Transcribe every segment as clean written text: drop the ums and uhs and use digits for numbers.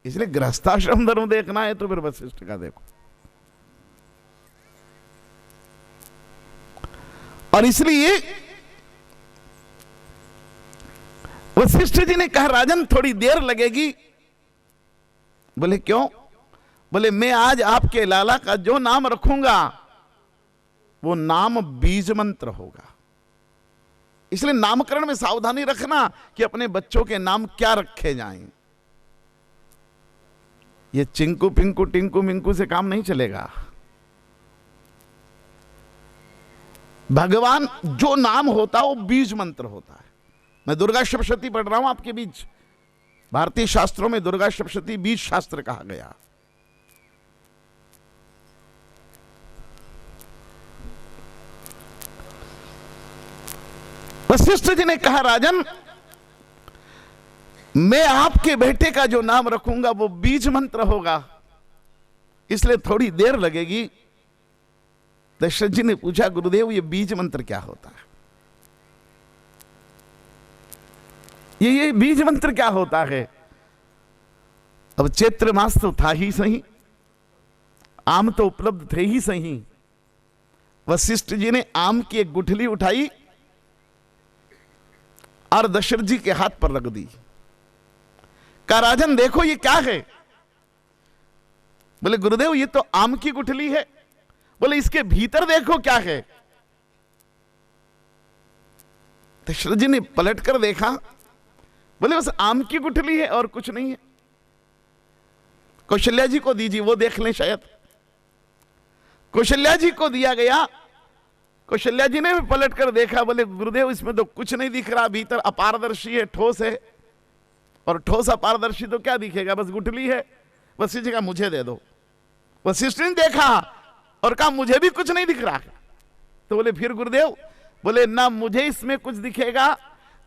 इसलिए गृहस्थाश्रम धर्म देखना है तो फिर वशिष्ठ का देखो। और इसलिए वशिष्ठ जी ने कहा राजन थोड़ी देर लगेगी। बोले क्यों? बोले मैं आज आपके लाला का जो नाम रखूंगा वो नाम बीज मंत्र होगा, इसलिए नामकरण में सावधानी रखना कि अपने बच्चों के नाम क्या रखे जाएं। ये चिंकू पिंकू टिंकू मिंकू से काम नहीं चलेगा। भगवान जो नाम होता है वो बीज मंत्र होता है। मैं दुर्गा सप्तशती पढ़ रहा हूं आपके बीच। भारतीय शास्त्रों में दुर्गा सप्तशती बीज शास्त्र कहा गया। वशिष्ठ जी ने कहा राजन मैं आपके बेटे का जो नाम रखूंगा वो बीज मंत्र होगा, इसलिए थोड़ी देर लगेगी। दशरथ जी ने पूछा गुरुदेव ये बीज मंत्र क्या होता है? ये बीज मंत्र क्या होता है? अब चैत्र मास तो था ही सही, आम तो उपलब्ध थे ही सही। वशिष्ठ जी ने आम की एक गुठली उठाई और दशरथ जी के हाथ पर रख दी। कहा राजन देखो ये क्या है? बोले गुरुदेव ये तो आम की गुठली है। बोले इसके भीतर देखो क्या है। दशरथ जी ने पलट कर देखा, बोले बस आम की गुठली है और कुछ नहीं है। कौशल्या जी को दीजिए वो देख लें शायद। कौशल्या जी को दिया गया। कौशल्या जी ने भी पलट कर देखा, बोले गुरुदेव इसमें तो कुछ नहीं दिख रहा, भीतर अपारदर्शी है, ठोस है। और ठोस अपारदर्शी तो क्या दिखेगा, बस गुठली है। वशिष्ठ जी का मुझे दे दो। वशिष्ठ ने देखा और कहा मुझे भी कुछ नहीं दिख रहा है। तो बोले फिर गुरुदेव? बोले ना मुझे इसमें कुछ दिखेगा,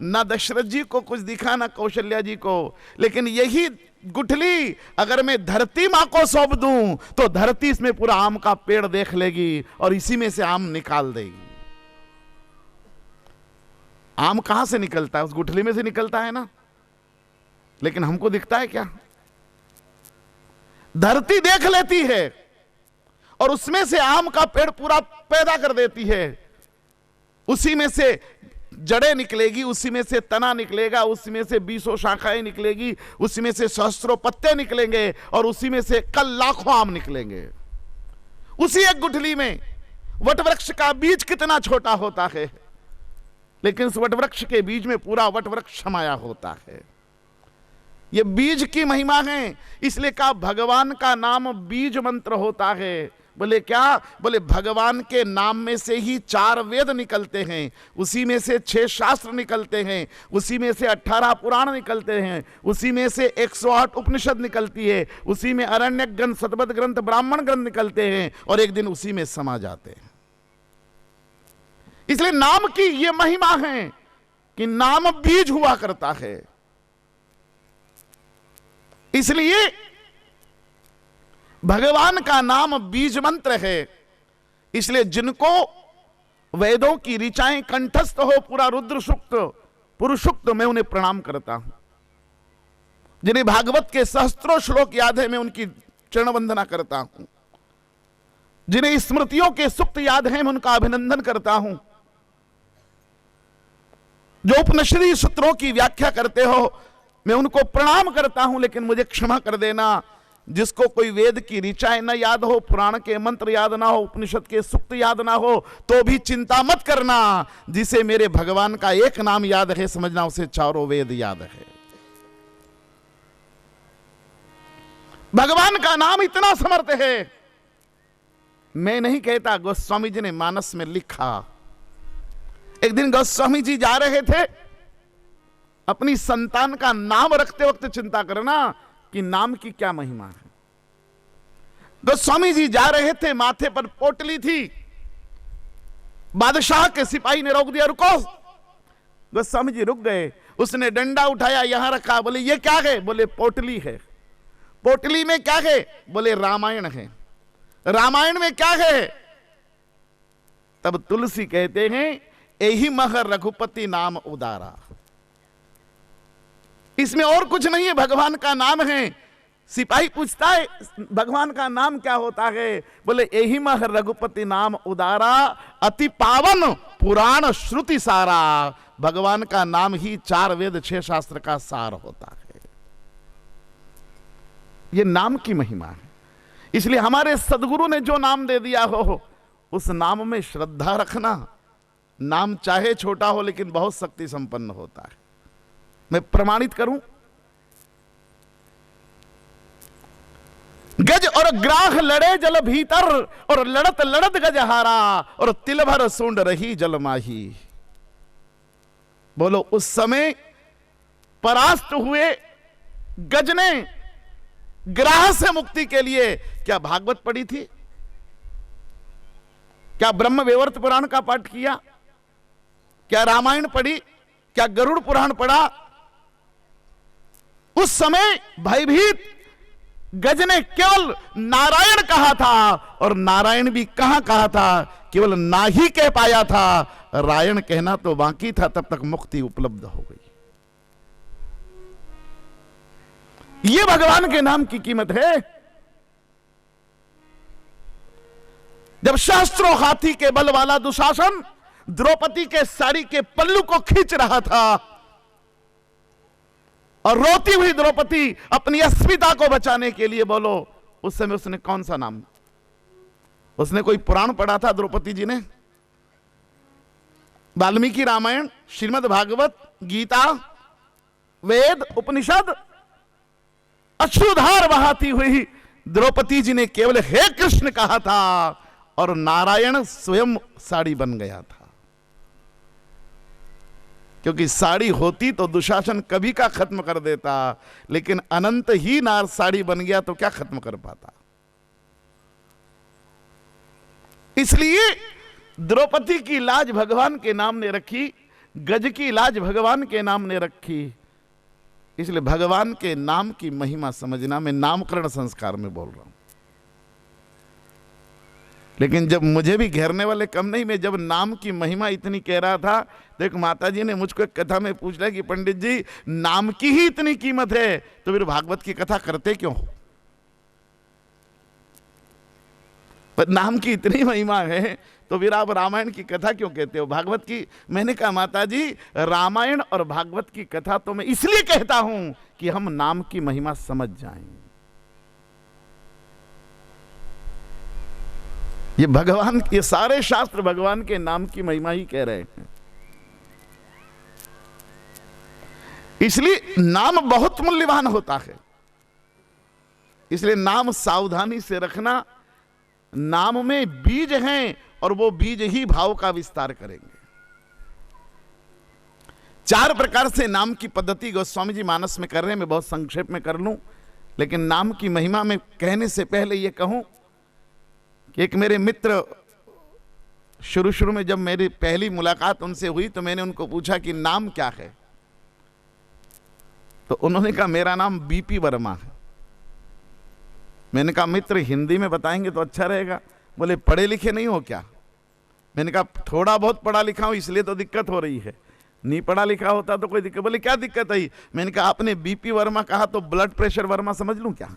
ना दशरथ जी को कुछ दिखा, ना कौशल्या जी को, लेकिन यही गुठली अगर मैं धरती मां को सौंप दूं तो धरती इसमें पूरा आम का पेड़ देख लेगी और इसी में से आम निकाल देगी। आम कहां से निकलता है? उस गुठली में से निकलता है ना, लेकिन हमको दिखता है क्या? धरती देख लेती है और उसमें से आम का पेड़ पूरा पैदा कर देती है। उसी में से जड़ें निकलेगी, उसी में से तना निकलेगा, उसी में से 20 शाखाएं निकलेगी, उसी में से सहस्त्रों पत्ते निकलेंगे और उसी में से कल लाखों आम निकलेंगे। उसी एक गुठली में वटवृक्ष का बीज कितना छोटा होता है, लेकिन उस वटवृक्ष के बीज में पूरा वटवृक्ष समाया होता है। ये बीज की महिमा है, इसलिए कहा भगवान का नाम बीज मंत्र होता है। बोले क्या? बोले भगवान के नाम में से ही 4 वेद निकलते हैं, उसी में से 6 शास्त्र निकलते हैं, उसी में से 18 पुराण निकलते हैं, उसी में से 108 उपनिषद निकलती है, उसी में अरण्यक ग्रंथ, सतपथ ग्रंथ, ब्राह्मण ग्रंथ निकलते हैं और एक दिन उसी में समा जाते हैं। इसलिए नाम की यह महिमा है कि नाम बीज हुआ करता है। इसलिए भगवान का नाम बीज मंत्र है। इसलिए जिनको वेदों की ऋचाएं कंठस्थ हो, पूरा रुद्र सूक्त, पुरुष सूक्त, मैं उन्हें प्रणाम करता हूं। जिन्हें भागवत के सहस्त्रों श्लोक याद है, मैं उनकी चरण वंदना करता हूं। जिन्हें स्मृतियों के सूक्त याद हैं, मैं उनका अभिनंदन करता हूं। जो उपनिषदीय सूत्रों की व्याख्या करते हो, मैं उनको प्रणाम करता हूं। लेकिन मुझे क्षमा कर देना, जिसको कोई वेद की ऋचाएं न याद हो, पुराण के मंत्र याद ना हो, उपनिषद के सूक्त याद ना हो, तो भी चिंता मत करना। जिसे मेरे भगवान का एक नाम याद है, समझना उसे चारों वेद याद है। भगवान का नाम इतना समर्थ है, मैं नहीं कहता, गोस्वामी जी ने मानस में लिखा। एक दिन गोस्वामी जी जा रहे थे, अपनी संतान का नाम रखते वक्त चिंता करना कि नाम की क्या महिमा है। गोस्वामी जी जा रहे थे, माथे पर पोटली थी, बादशाह के सिपाही ने रोक दिया, रुको। गोस्वामी जी रुक गए। उसने डंडा उठाया, यहां रखा। बोले ये क्या है? बोले पोटली है। पोटली में क्या है? बोले रामायण है। रामायण में क्या है? तब तुलसी कहते हैं एहि मह रघुपति नाम उदारा। इसमें और कुछ नहीं है, भगवान का नाम है। सिपाही पूछता है भगवान का नाम क्या होता है? बोले यही मह रघुपति नाम उदारा, अति पावन पुराण श्रुति सारा। भगवान का नाम ही 4 वेद 6 शास्त्र का सार होता है। ये नाम की महिमा है। इसलिए हमारे सदगुरु ने जो नाम दे दिया हो, उस नाम में श्रद्धा रखना। नाम चाहे छोटा हो लेकिन बहुत शक्ति संपन्न होता है। मैं प्रमाणित करूं, गज और ग्राह लड़े जल भीतर, और लड़त लड़त गज हारा, और तिल भर सूंड रही जल माही। बोलो, उस समय परास्त हुए गज ने ग्राह से मुक्ति के लिए क्या भागवत पढ़ी थी? क्या ब्रह्म वैवर्त पुराण का पाठ किया? क्या रामायण पढ़ी? क्या गरुड़ पुराण पढ़ा? उस समय भयभीत गज ने केवल नारायण कहा था, और नारायण भी कहां कहा था? केवल ना ही कह पाया था, रायण कहना तो बाकी था। तब तक मुक्ति उपलब्ध हो गई। ये भगवान के नाम की कीमत है। जब शास्त्रों हाथी के बल वाला दुशासन द्रौपदी के साड़ी के पल्लू को खींच रहा था, और रोती हुई द्रौपदी अपनी अस्मिता को बचाने के लिए, बोलो उस समय उसने कौन सा नाम? उसने कोई पुराण पढ़ा था द्रौपदी जी ने? वाल्मीकि रामायण, श्रीमद् भागवत, गीता, वेद, उपनिषद? अश्रुधार बहाती हुई द्रौपदी जी ने केवल हे कृष्ण कहा था, और नारायण स्वयं साड़ी बन गया था। क्योंकि साड़ी होती तो दुशासन कभी का खत्म कर देता, लेकिन अनंत ही नार साड़ी बन गया तो क्या खत्म कर पाता। इसलिए द्रौपदी की लाज भगवान के नाम ने रखी, गज की लाज भगवान के नाम ने रखी। इसलिए भगवान के नाम की महिमा समझना। मैं नामकरण संस्कार में बोल रहा हूं, लेकिन जब मुझे भी घेरने वाले कम नहीं, मैं जब नाम की महिमा इतनी कह रहा था, तो एक माता जी ने मुझको एक कथा में पूछ लिया कि पंडित जी, नाम की ही इतनी कीमत है तो फिर भागवत की कथा करते क्यों हो? पर नाम की इतनी महिमा है तो फिर आप रामायण की कथा क्यों कहते हो, भागवत की? मैंने कहा माता जी, रामायण और भागवत की कथा तो मैं इसलिए कहता हूं कि हम नाम की महिमा समझ जाएं। ये भगवान, ये सारे शास्त्र भगवान के नाम की महिमा ही कह रहे हैं। इसलिए नाम बहुत मूल्यवान होता है। इसलिए नाम सावधानी से रखना। नाम में बीज हैं, और वो बीज ही भाव का विस्तार करेंगे। 4 प्रकार से नाम की पद्धति गोस्वामी जी मानस में कर रहे हैं। मैं बहुत संक्षेप में कर लूं, लेकिन नाम की महिमा में कहने से पहले ये कहूं कि एक मेरे मित्र, शुरू में जब मेरी पहली मुलाकात उनसे हुई तो मैंने उनको पूछा कि नाम क्या है, तो उन्होंने कहा मेरा नाम बीपी वर्मा है। मैंने कहा मित्र, हिंदी में बताएंगे तो अच्छा रहेगा। बोले पढ़े लिखे नहीं हो क्या? मैंने कहा थोड़ा बहुत पढ़ा लिखा हूं, इसलिए तो दिक्कत हो रही है। नहीं पढ़ा लिखा होता तो कोई दिक्कत। बोले क्या दिक्कत आई? मैंने कहा आपने बीपी वर्मा कहा तो ब्लड प्रेशर वर्मा समझ लूं क्या?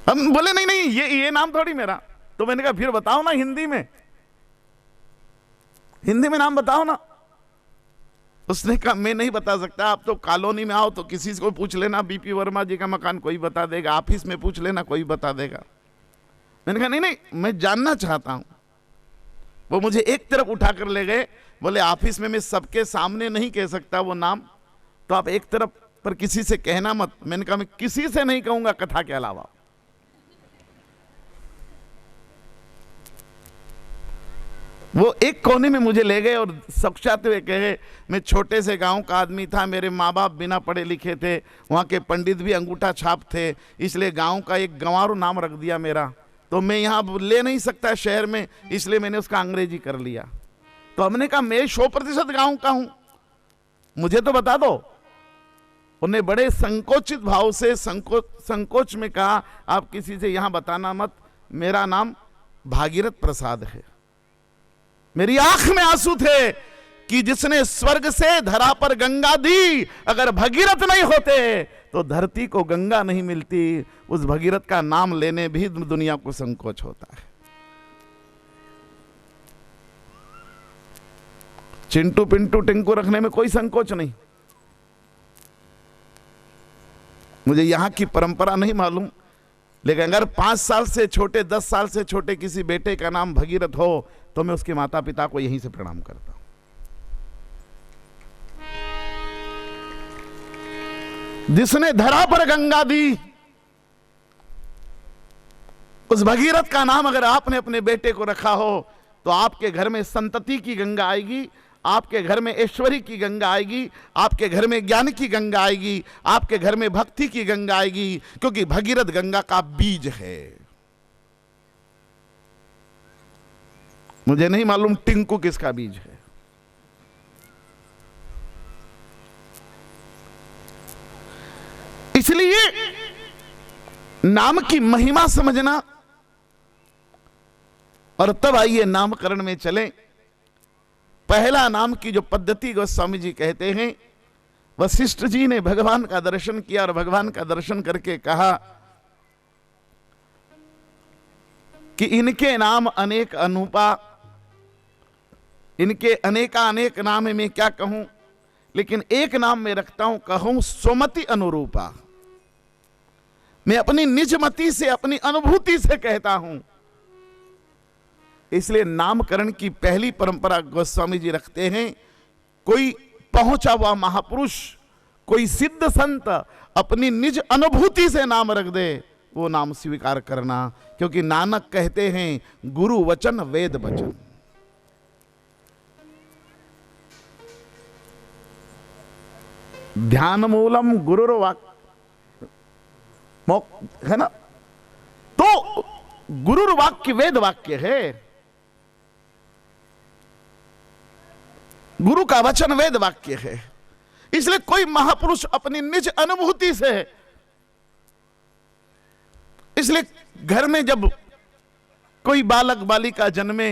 हम बोले नहीं नहीं, ये नाम थोड़ी मेरा। तो मैंने कहा फिर बताओ ना हिंदी में, हिंदी में नाम बताओ ना। उसने कहा मैं नहीं बता सकता, आप तो कॉलोनी में आओ तो किसी को पूछ लेना, बीपी वर्मा जी का मकान कोई बता देगा, ऑफिस में पूछ लेना कोई बता देगा। मैंने कहा नहीं नहीं, मैं जानना चाहता हूं। वो मुझे एक तरफ उठाकर ले गए, बोले ऑफिस में मैं सबके सामने नहीं कह सकता वो नाम, तो आप एक तरफ पर किसी से कहना मत। मैंने कहा मैं किसी से नहीं कहूंगा कथा के अलावा। वो एक कोने में मुझे ले गए और सक्षाते हुए कहे मैं छोटे से गांव का आदमी था, मेरे माँ बाप बिना पढ़े लिखे थे, वहाँ के पंडित भी अंगूठा छाप थे, इसलिए गांव का एक गंवारू नाम रख दिया मेरा, तो मैं यहाँ ले नहीं सकता शहर में, इसलिए मैंने उसका अंग्रेजी कर लिया। तो हमने कहा मैं 100% गाँव का हूँ, मुझे तो बता दो। उन्हें बड़े संकोचित भाव से संकोच में कहा आप किसी से यहाँ बताना मत, मेरा नाम भागीरथ प्रसाद है। मेरी आंख में आंसू थे कि जिसने स्वर्ग से धरा पर गंगा दी, अगर भगीरथ नहीं होते तो धरती को गंगा नहीं मिलती। उस भगीरथ का नाम लेने भी दुनिया को संकोच होता है। चिंटू पिंटू टिंकू रखने में कोई संकोच नहीं। मुझे यहां की परंपरा नहीं मालूम, लेकिन अगर 5 साल से छोटे, 10 साल से छोटे किसी बेटे का नाम भगीरथ हो तो मैं उसके माता पिता को यहीं से प्रणाम करता हूं। जिसने धरा पर गंगा दी, उस भगीरथ का नाम अगर आपने अपने बेटे को रखा हो तो आपके घर में संतति की गंगा आएगी, आपके घर में ऐश्वर्य की गंगा आएगी, आपके घर में ज्ञान की गंगा आएगी, आपके घर में भक्ति की गंगा आएगी, क्योंकि भगीरथ गंगा का बीज है। मुझे नहीं मालूम टिंकू किसका बीज है। इसलिए नाम की महिमा समझना, और तब आइए नामकरण में चलें। पहला नाम की जो पद्धति गोस्वामी जी कहते हैं, वशिष्ठ जी ने भगवान का दर्शन किया और भगवान का दर्शन करके कहा कि इनके नाम अनेक अनूपा, इनके अनेक नाम है, मैं क्या कहूं, लेकिन एक नाम में रखता हूं, कहूं स्वमति अनुरूपा। मैं अपनी निजमति से, अपनी अनुभूति से कहता हूं। इसलिए नामकरण की पहली परंपरा गोस्वामी जी रखते हैं। कोई पहुंचा हुआ महापुरुष, कोई सिद्ध संत अपनी निज अनुभूति से नाम रख दे, वो नाम स्वीकार करना, क्योंकि नानक कहते हैं गुरु वचन वेद वचन। ध्यान मूलम गुरुर्वाक्य है ना, तो गुरुर्वाक्य वेद वाक्य है। गुरु का वचन वेद वाक्य है। इसलिए कोई महापुरुष अपनी निज अनुभूति से, इसलिए घर में जब कोई बालक बालिका जन्मे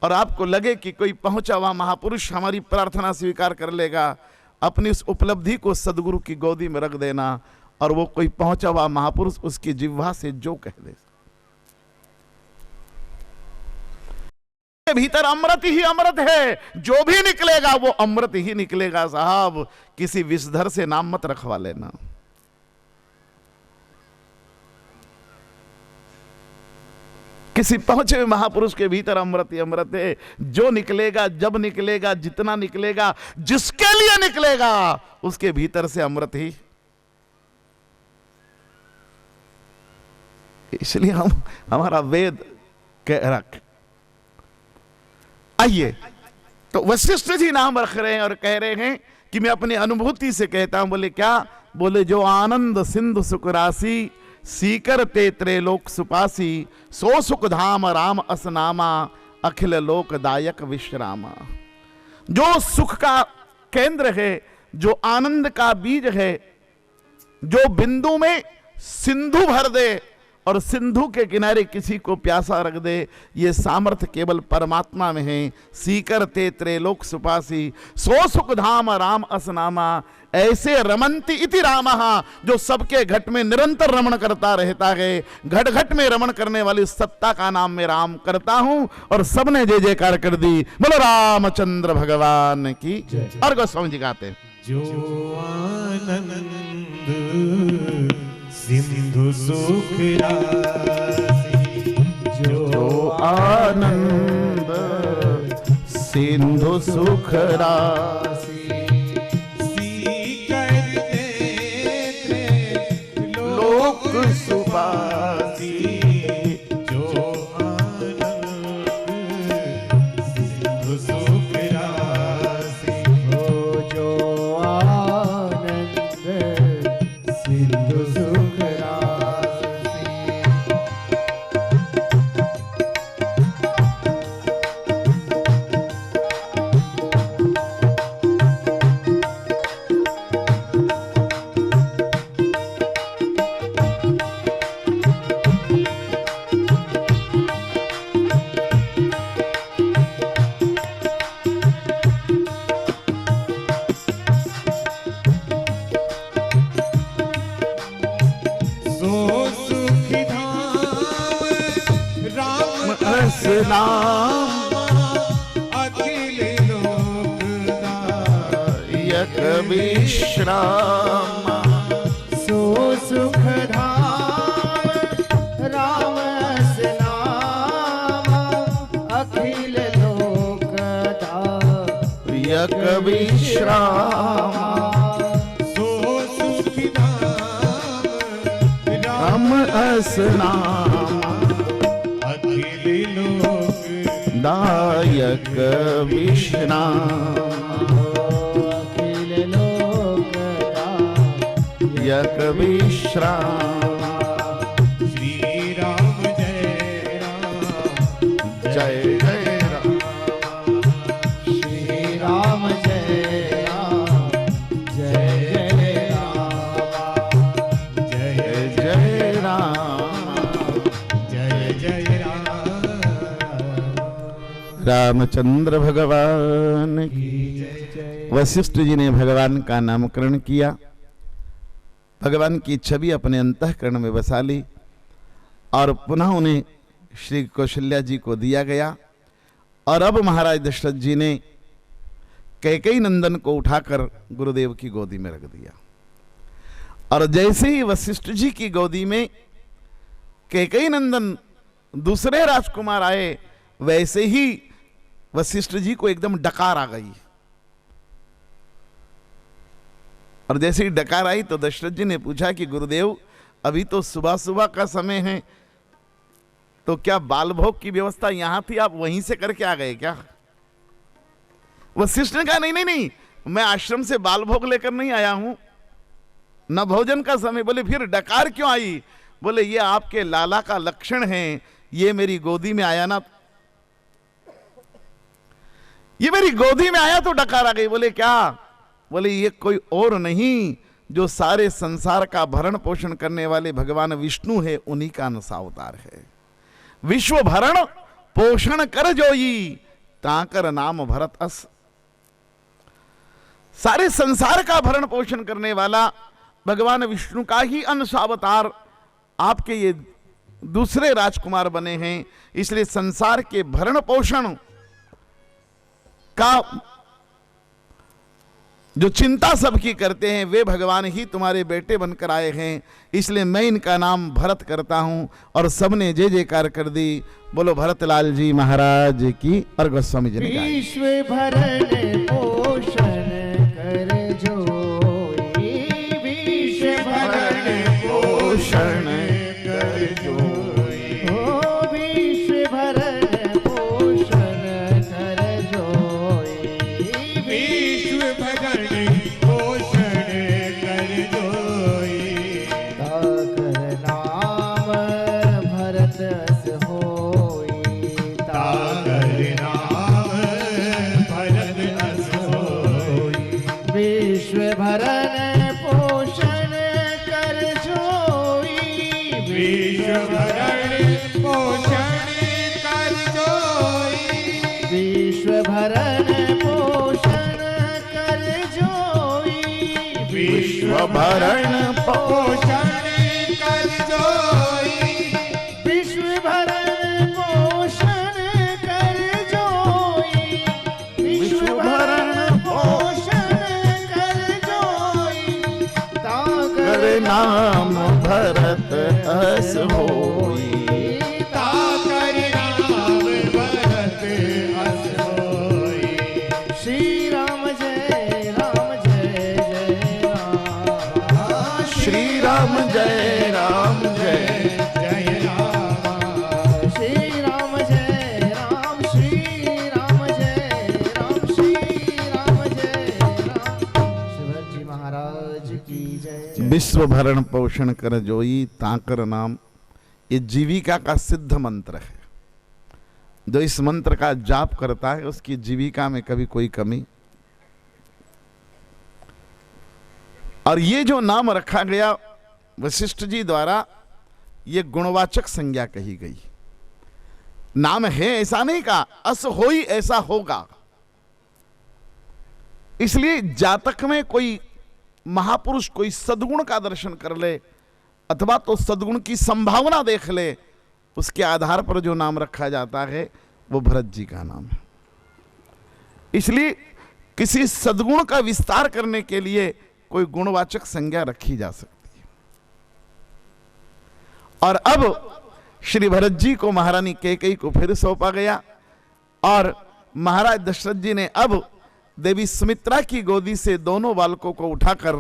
और आपको लगे कि कोई पहुंचा हुआ महापुरुष हमारी प्रार्थना स्वीकार कर लेगा, अपनी उस उपलब्धि को सदगुरु की गोदी में रख देना, और वो कोई पहुंचा हुआ महापुरुष उसकी जिह्वा से जो कह दे, भीतर अमृत ही अमृत है, जो भी निकलेगा वो अमृत ही निकलेगा। साहब, किसी विषधर से नाम मत रखवा लेना। किसी पहुंचे हुए महापुरुष के भीतर अमृत ही अमृत है। जो निकलेगा, जब निकलेगा, जितना निकलेगा, जिसके लिए निकलेगा, उसके भीतर से अमृत ही। इसलिए हमारा वेद कह रख। आइए, तो वशिष्ठ जी नाम रख रहे हैं और कह रहे हैं कि मैं अपनी अनुभूति से कहता हूं। बोले क्या? बोले जो आनंद सिंधु सुख राशि, सीकर ते त्रैलोक सुपासी, सो सुख धाम राम असनामा, अखिल लोकदायक विश्रामा। जो सुख का केंद्र है, जो आनंद का बीज है, जो बिंदु में सिंधु भर दे और सिंधु के किनारे किसी को प्यासा रख दे, ये सामर्थ्य केवल परमात्मा में है। सीकर ते त्रैलोक सुपासी, सो सुख धाम राम असनामा। ऐसे रमन्ति इति रामः, जो सबके घट में निरंतर रमण करता रहता है। घट घट में रमण करने वाली सत्ता का नाम मैं राम करता हूं। और सबने जय जयकार कर दी। बोलो रामचंद्र भगवान की। और गोस्वामी जी गाते हैं, जो आनंद सिंधु सुख राशि, जो आनंद सिंधु सुख राशि, सीकर ते लोक सुपासी। जो आनंद सिंधु सुख राशि, जो आनंद सिंधु सुख राशि। दायक विश्राम। सो सुख धाम राम नाम, अखिल लोक दायक विश्राम। सो सुख धाम राम नाम, अखिल लोक दायक विश्राम। अखिल लोक दायक विश्राम। श्री राम जय राम जय जय राम। श्री राम जय राम, जय जय राम, जय जय राम। जय जय राम। रामचंद्र भगवान की। वशिष्ठ जी ने भगवान का नामकरण किया, भगवान की छवि अपने अंतःकरण में बसा ली और पुनः उन्हें श्री कौशल्या जी को दिया गया। और अब महाराज दशरथ जी ने कैकेयी नंदन को उठाकर गुरुदेव की गोदी में रख दिया। और जैसे ही वशिष्ठ जी की गोदी में कैकेयी नंदन दूसरे राजकुमार आए, वैसे ही वशिष्ठ जी को एकदम डकार आ गई। और जैसे ही डकार आई तो दशरथ जी ने पूछा कि गुरुदेव, अभी तो सुबह सुबह का समय है, तो क्या बाल भोग की व्यवस्था यहां थी, आप वहीं से करके आ गए क्या? वशिष्ठ ने कहा नहीं नहीं नहीं, मैं आश्रम से बाल भोग लेकर नहीं आया हूं, न भोजन का समय। बोले फिर डकार क्यों आई? बोले ये आपके लाला का लक्षण है, ये मेरी गोदी में आया ना, ये मेरी गोदी में आया तो डकार आ गई। बोले क्या? बोले ये कोई और नहीं, जो सारे संसार का भरण पोषण करने वाले भगवान विष्णु है, उन्हीं का अंशावतार है। विश्व भरण पोषण कर जोई, ताकर नाम भरत अस। सारे संसार का भरण पोषण करने वाला भगवान विष्णु का ही अंशावतार आपके ये दूसरे राजकुमार बने हैं। इसलिए संसार के भरण पोषण का जो चिंता सबकी करते हैं, वे भगवान ही तुम्हारे बेटे बनकर आए हैं। इसलिए मैं इनका नाम भरत करता हूं। और सबने जय जयकार कर दी। बोलो भरतलाल जी महाराज की। और गोस्वामी जी ने गाया, विश्व भरण पोषण कर जोई, विश्व भरण पोषण कर जोई, ओ विश्व भरण पोषण कर जोई, विश्व भरण पोषण कर जोई, ताकर नाम भरत अस होई, ताकर नाम भरत अस होई, विश्व भरण पोषण कर जोई, विश्व भरण पोषण कर जोई, विश्व भरण पोषण कर जोई, विश्व भरण पोषण कर जोई, विश्व भरण पोषण कर जोई, विश्व भरण पोषण कर जोई, ताकर नाम भरत अस होई। ताकर नाम भरत अस होई। श्री राम जय राम जय जय राम, श्री राम जय राम जय। जय राम, श्री राम जय राम, श्री राम जय राम, श्री राम जय राम। शिवाजी महाराज की जय। विश्व भरण पोषण कर जोई, ताकर नाम, ये जीविका का सिद्ध मंत्र है। जो इस मंत्र का जाप करता है, उसकी जीविका में कभी कोई कमी। और ये जो नाम रखा गया वशिष्ठ जी द्वारा, ये गुणवाचक संज्ञा कही गई। नाम है ऐसा नहीं कहा, अस होई ऐसा होगा। इसलिए जातक में कोई महापुरुष कोई सद्गुण का दर्शन कर ले, अथवा तो सद्गुण की संभावना देख ले, उसके आधार पर जो नाम रखा जाता है वो भरत जी का नाम है। इसलिए किसी सद्गुण का विस्तार करने के लिए कोई गुणवाचक संज्ञा रखी जा सकती है। और अब श्री भरत जी को महारानी कैकेयी को फिर सौंपा गया और महाराज दशरथ जी ने अब देवी सुमित्रा की गोदी से दोनों बालकों को उठाकर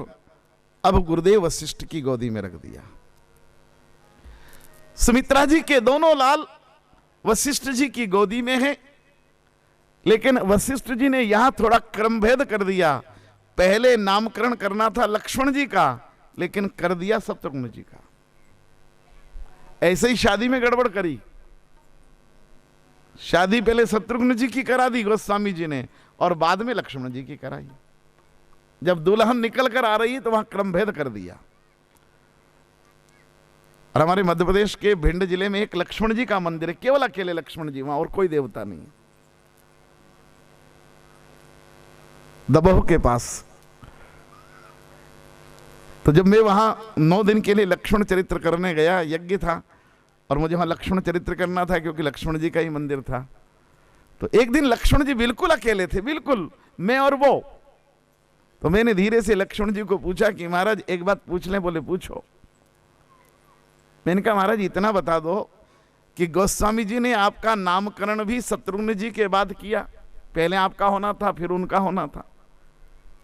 अब गुरुदेव वशिष्ठ की गोदी में रख दिया। सुमित्रा जी के दोनों लाल वशिष्ठ जी की गोदी में हैं, लेकिन वशिष्ठ जी ने यहां थोड़ा क्रमभेद कर दिया। पहले नामकरण करना था लक्ष्मण जी का, लेकिन कर दिया शत्रुघ्न जी का। ऐसे ही शादी में गड़बड़ करी। शादी पहले शत्रुघ्न जी की करा दी गोस्वामी जी ने और बाद में लक्ष्मण जी की कराई। जब दुल्हन निकल कर आ रही है तो वहां क्रमभेद कर दिया। और हमारे मध्य प्रदेश के भिंड जिले में एक लक्ष्मण जी का मंदिर है, केवल अकेले लक्ष्मण जी, वहां और कोई देवता नहीं है, दबोह के पास। तो जब मैं वहां 9 दिन के लिए लक्ष्मण चरित्र करने गया, यज्ञ था और मुझे वहां लक्ष्मण चरित्र करना था क्योंकि लक्ष्मण जी का ही मंदिर था। तो एक दिन लक्ष्मण जी बिल्कुल अकेले थे, बिल्कुल मैं और वो। तो मैंने धीरे से लक्ष्मण जी को पूछा कि महाराज एक बात पूछ लें। बोले पूछो। मैंने कहा महाराज इतना बता दो कि गोस्वामी जी ने आपका नामकरण भी शत्रुघ्न जी के बाद किया। पहले आपका होना था फिर उनका होना था,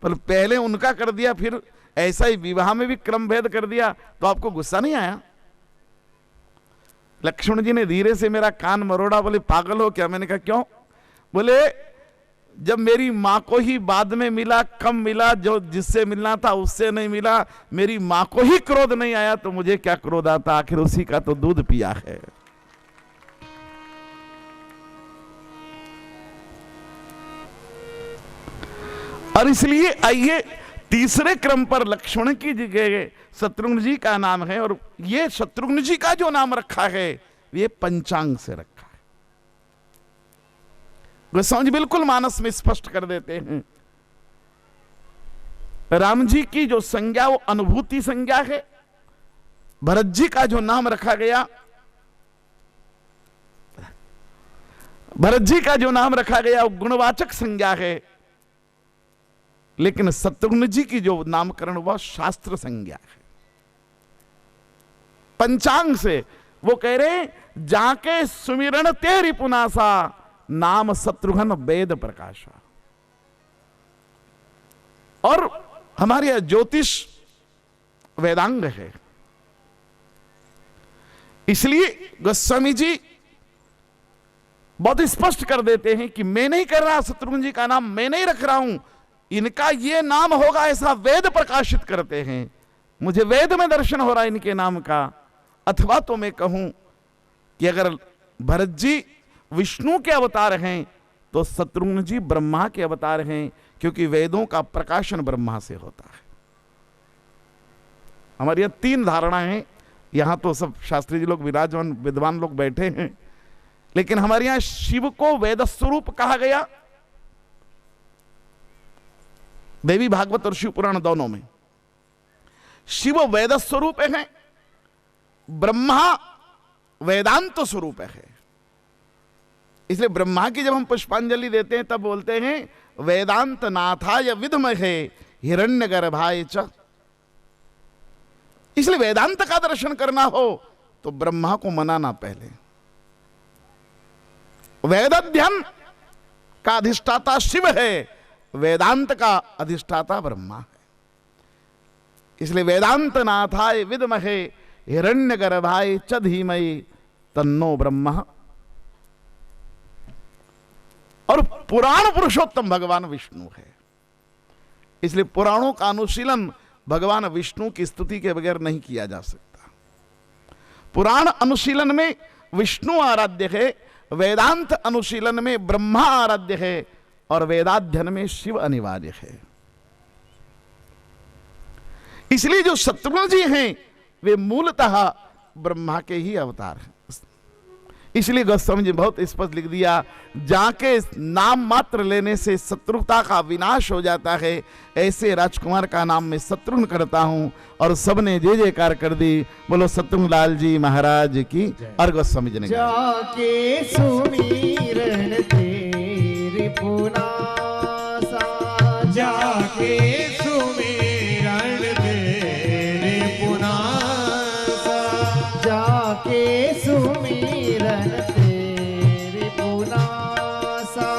पर पहले उनका कर दिया, फिर ऐसा ही विवाह में भी क्रमभेद कर दिया, तो आपको गुस्सा नहीं आया? लक्ष्मण जी ने धीरे से मेरा कान मरोड़ा। बोले पागल हो क्या? मैंने कहा क्यों? बोले जब मेरी माँ को ही बाद में मिला, कम मिला, जो जिससे मिलना था उससे नहीं मिला, मेरी माँ को ही क्रोध नहीं आया तो मुझे क्या क्रोध आता? आखिर उसी का तो दूध पिया है। और इसलिए आइए तीसरे क्रम पर लक्ष्मण की जगह शत्रुघ्न जी का नाम है, और ये शत्रुघ्न जी का जो नाम रखा है ये पंचांग से रखा है। गोस्वामी जी बिल्कुल मानस में स्पष्ट कर देते हैं, राम जी की जो संज्ञा वो अनुभूति संज्ञा है, भरत जी का जो नाम रखा गया, भरत जी का जो नाम रखा गया वो गुणवाचक संज्ञा है, लेकिन शत्रुघ्न जी की जो नामकरण वह शास्त्र संज्ञा है। पंचांग से वो कह रहे जाके सुमिरन तेरी पुनासा, नाम शत्रुघ्न वेद प्रकाशा। और हमारे यहां ज्योतिष वेदांग है, इसलिए गोस्वामी जी बहुत स्पष्ट कर देते हैं कि मैं नहीं कर रहा, शत्रुघ्न जी का नाम मैं नहीं रख रहा हूं, इनका ये नाम होगा ऐसा वेद प्रकाशित करते हैं। मुझे वेद में दर्शन हो रहा है इनके नाम का। अथवा तो मैं कहूं कि अगर भरत जी विष्णु के अवतार हैं तो शत्रुघ्न जी ब्रह्मा के अवतार हैं, क्योंकि वेदों का प्रकाशन ब्रह्मा से होता है। हमारी यह 3 धारणाएं हैं। यहां तो सब शास्त्री जी लोग विराजमान विद्वान लोग बैठे हैं, लेकिन हमारे यहां शिव को वेद स्वरूप कहा गया, देवी भागवत और शिव पुराण दोनों में। शिव वेद स्वरूप है, ब्रह्मा वेदांत स्वरूप है। इसलिए ब्रह्मा की जब हम पुष्पांजलि देते हैं तब बोलते हैं वेदांत नाथाय विद्महे हिरण्यगर्भाय च। इसलिए वेदांत का दर्शन करना हो तो ब्रह्मा को मनाना पहले। वेद अध्ययन का अधिष्ठाता शिव है, वेदांत का अधिष्ठाता ब्रह्मा है। इसलिए वेदांत नाथाय विद्महे हिरण्यगर्भाय च धीमहि तन्नो ब्रह्मा। और पुराण पुरुषोत्तम भगवान विष्णु है, इसलिए पुराणों का अनुशीलन भगवान विष्णु की स्तुति के बगैर नहीं किया जा सकता। पुराण अनुशीलन में विष्णु आराध्य है, वेदांत अनुशीलन में ब्रह्मा आराध्य है, और वेदाध्ययन में शिव अनिवार्य है। इसलिए जो शत्रुघ्न जी हैं वे मूलतः ब्रह्मा के ही अवतार हैं। इसलिए गोस्वामी जी बहुत स्पष्ट लिख दिया, जाके नाम मात्र लेने से शत्रुता का विनाश हो जाता है, ऐसे राजकुमार का नाम मैं शत्रुघ्न करता हूं। और सबने जय जयकार कर दी। बोलो शत्रुघ्न लाल जी महाराज की। और गोस्वामी जी ने जाके सुमिरन तेरी पुनासा, जाके सुमिरन तेरे पुनासा जाके सुमिरन तेरे पुनासा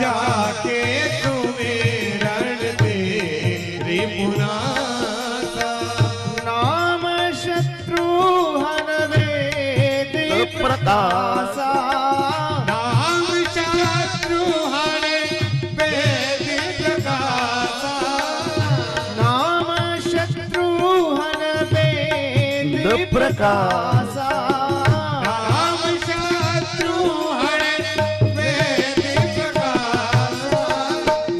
जाके सुमिरन तेरे पुनासा नाम शत्रुहन वेद प्रकाशा नाम शत्रुहन वेद प्रकाशा नाम शत्रुहन वेद प्रकाशा नाम शत्रुहन वेद प्रकाशा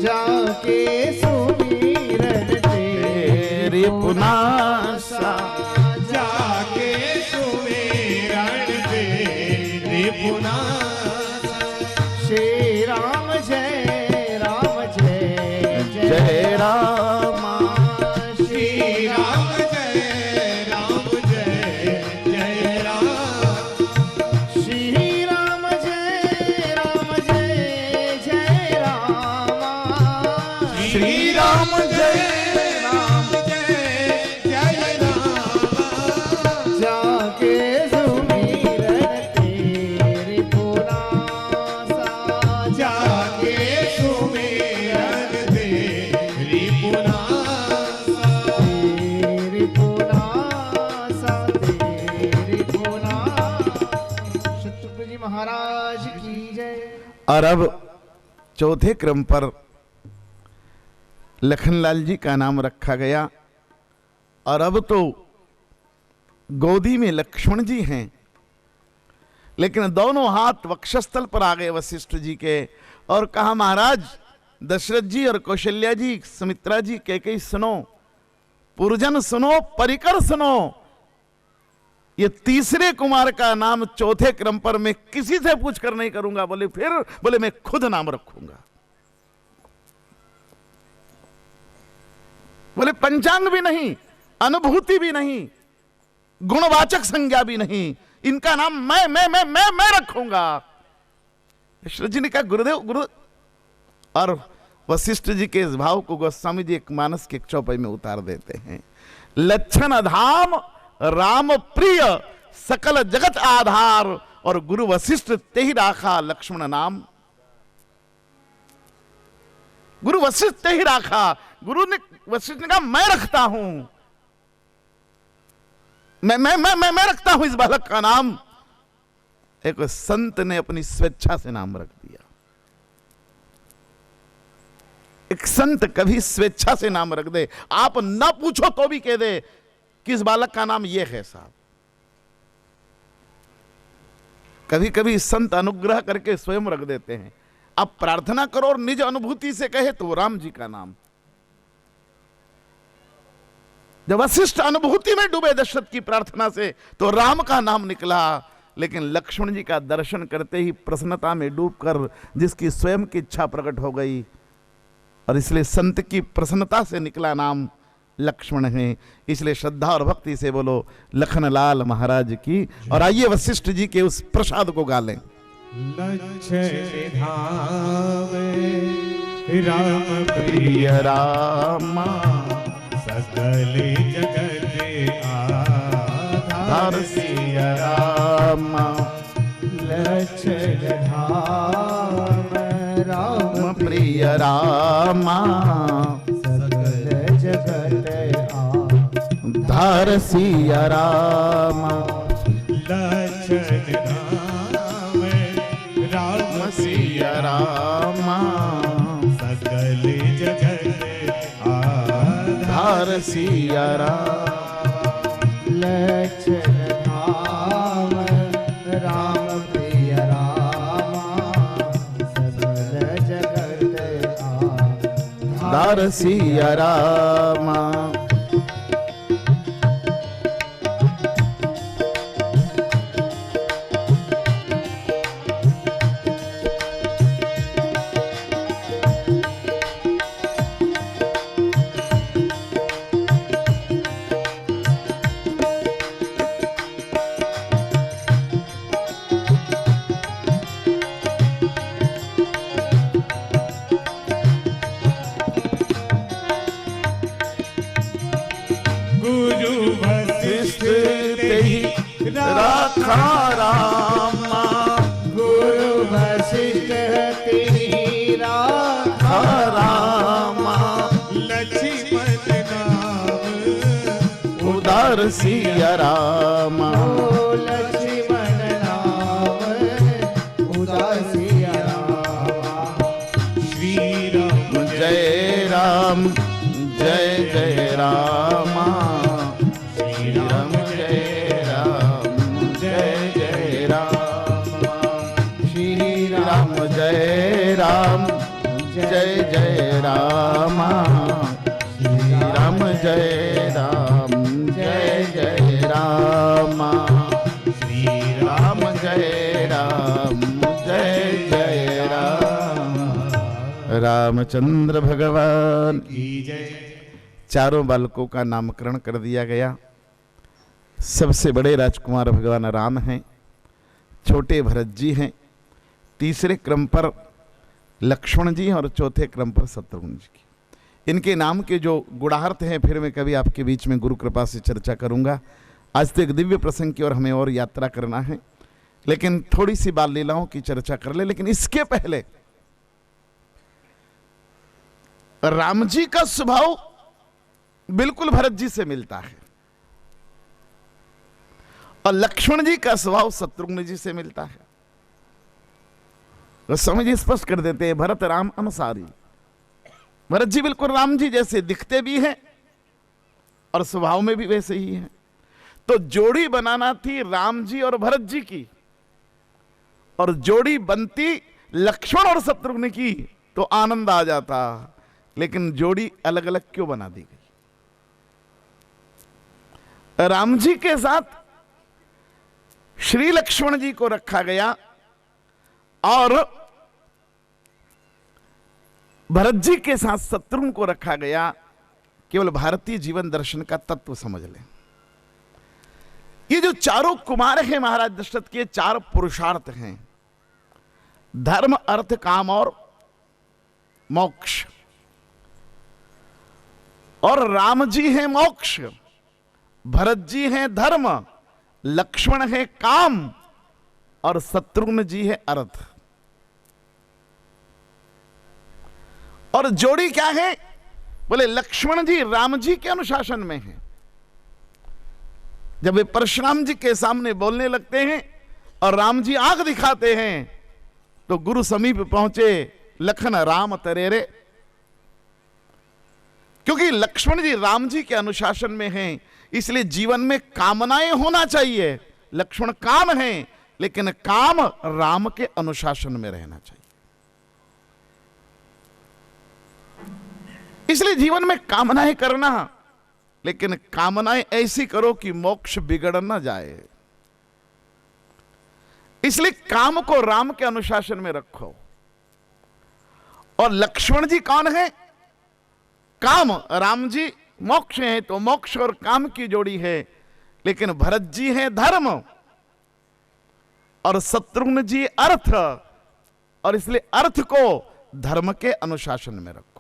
जाके सुमिरन तेरी पुनासा जाके सुमिरन तेरे पुनासा श्री राम जय राम जय जय रामा श्री राम जय जय राम श्री राम जय जय रामा श्री राम जय जय राम जाके सुमिरन तेरे पुनासा जाके सुमिरन तेरी पुनासा तेरे पुनासा तेरे पुनासा। शत्रुघ्न जी महाराज की जय। और अब चौथे क्रम पर लखनलाल जी का नाम रखा गया। और अब तो गोदी में लक्ष्मण जी हैं, लेकिन दोनों हाथ वक्षस्थल पर आ गए वशिष्ठ जी के और कहा, महाराज दशरथ जी और कौशल्या जी, सुमित्रा जी, कैकेयी सुनो, पुरजन सुनो, परिकर सुनो, ये तीसरे कुमार का नाम चौथे क्रम पर मैं किसी से पूछकर नहीं करूंगा। बोले फिर? बोले मैं खुद नाम रखूंगा। बोले पंचांग भी नहीं, अनुभूति भी नहीं, गुणवाचक संज्ञा भी नहीं, इनका नाम मैं रखूंगा। दशरथ जी ने कहा, गुरुदेव गुरु। और वशिष्ठ जी के इस भाव को गोस्वामी जी एक मानस के चौपाई में उतार देते हैं। लक्षण धाम राम प्रिय सकल जगत आधार, और गुरु वशिष्ठ ते ही राखा लक्ष्मण नाम। गुरु वशिष्ठ ही राखा। गुरु ने वशिष्ठ ने कहा, मैं रखता हूं, मैं रखता हूं इस बालक का नाम। एक संत ने अपनी स्वेच्छा से नाम रख दिया। एक संत कभी स्वेच्छा से नाम रख दे, आप ना पूछो तो भी कह दे कि इस बालक का नाम यह है साहब। कभी कभी संत अनुग्रह करके स्वयं रख देते हैं। आप प्रार्थना करो और निज अनुभूति से कहे तो राम जी का नाम। जब वशिष्ठ अनुभूति में डूबे दशरथ की प्रार्थना से तो राम का नाम निकला, लेकिन लक्ष्मण जी का दर्शन करते ही प्रसन्नता में डूबकर जिसकी स्वयं की इच्छा प्रकट हो गई, और इसलिए संत की प्रसन्नता से निकला नाम लक्ष्मण है। इसलिए श्रद्धा और भक्ति से बोलो लखनलाल महाराज की। और आइए वशिष्ठ जी के उस प्रसाद को गा लें। लक्षण धाम राम प्रिय रामा सकल जगत आधार सिया रामा लक्षण धाम राम प्रिय रामा सकल जगत धार सिया रामा लक्षण धाम राम सिया रामा सकल जगत धार सिया रामा लक्षण धाम राम प्रिय रामा सकल जगत धार सिया रामा। रामा गुरु वशिष्ठ तेरी राखा रामा लक्ष्मण नाम उदार सिया रामा लक्ष्मण नाम उदासिया रामा श्री राम जय राम जय जय रामा श्री राम जय राम जय जय रामा श्री राम जय राम जय जय रामा श्री राम जय राम जय जय रामा श्री राम जय राम जय जय राम। रामचंद्र भगवान की जय। चारों बालकों का नामकरण कर दिया गया। सबसे बड़े राजकुमार भगवान राम हैं, छोटे भरत जी हैं, तीसरे क्रम पर लक्ष्मण जी और चौथे क्रम पर शत्रुघ्न जी की। इनके नाम के जो गुणार्थ हैं फिर मैं कभी आपके बीच में गुरु कृपा से चर्चा करूंगा। आज तो एक दिव्य प्रसंग की और हमें और यात्रा करना है, लेकिन थोड़ी सी बाल लीलाओं की चर्चा कर ले। लेकिन इसके पहले राम जी का स्वभाव बिल्कुल भरत जी से मिलता है और लक्ष्मण जी का स्वभाव शत्रुघ्न जी से मिलता है। तो समझ स्पष्ट कर देते हैं, भरत राम अनुसारी। भरत जी बिल्कुल राम जी जैसे दिखते भी हैं और स्वभाव में भी वैसे ही हैं। तो जोड़ी बनाना थी राम जी और भरत जी की, और जोड़ी बनती लक्ष्मण और शत्रुघ्न की तो आनंद आ जाता। लेकिन जोड़ी अलग अलग क्यों बना दी गई? राम जी के साथ श्री लक्ष्मण जी को रखा गया और भरत जी के साथ शत्रुघ्न को रखा गया। केवल भारतीय जीवन दर्शन का तत्व समझ लें। ये जो चारों कुमार हैं महाराज दशरथ के, चार पुरुषार्थ हैं, धर्म अर्थ काम और मोक्ष। और राम जी हैं मोक्ष, भरत जी हैं धर्म, लक्ष्मण है काम और शत्रुघ्न जी है अर्थ। और जोड़ी क्या है? बोले लक्ष्मण जी राम जी के अनुशासन में हैं। जब वे परशुराम जी के सामने बोलने लगते हैं और राम जी आंख दिखाते हैं तो गुरु समीप पहुंचे, लखन राम तरेरे। क्योंकि लक्ष्मण जी राम जी के अनुशासन में हैं, इसलिए जीवन में कामनाएं होना चाहिए। लक्ष्मण काम है, लेकिन काम राम के अनुशासन में रहना चाहिए। इसलिए जीवन में कामनाएं करना, लेकिन कामनाएं ऐसी करो कि मोक्ष बिगड़ ना जाए। इसलिए काम को राम के अनुशासन में रखो। और लक्ष्मण जी कौन है? काम। राम जी मोक्ष है तो मोक्ष और काम की जोड़ी है। लेकिन भरत जी हैं धर्म और शत्रुघ्न जी अर्थ, और इसलिए अर्थ को धर्म के अनुशासन में रखो।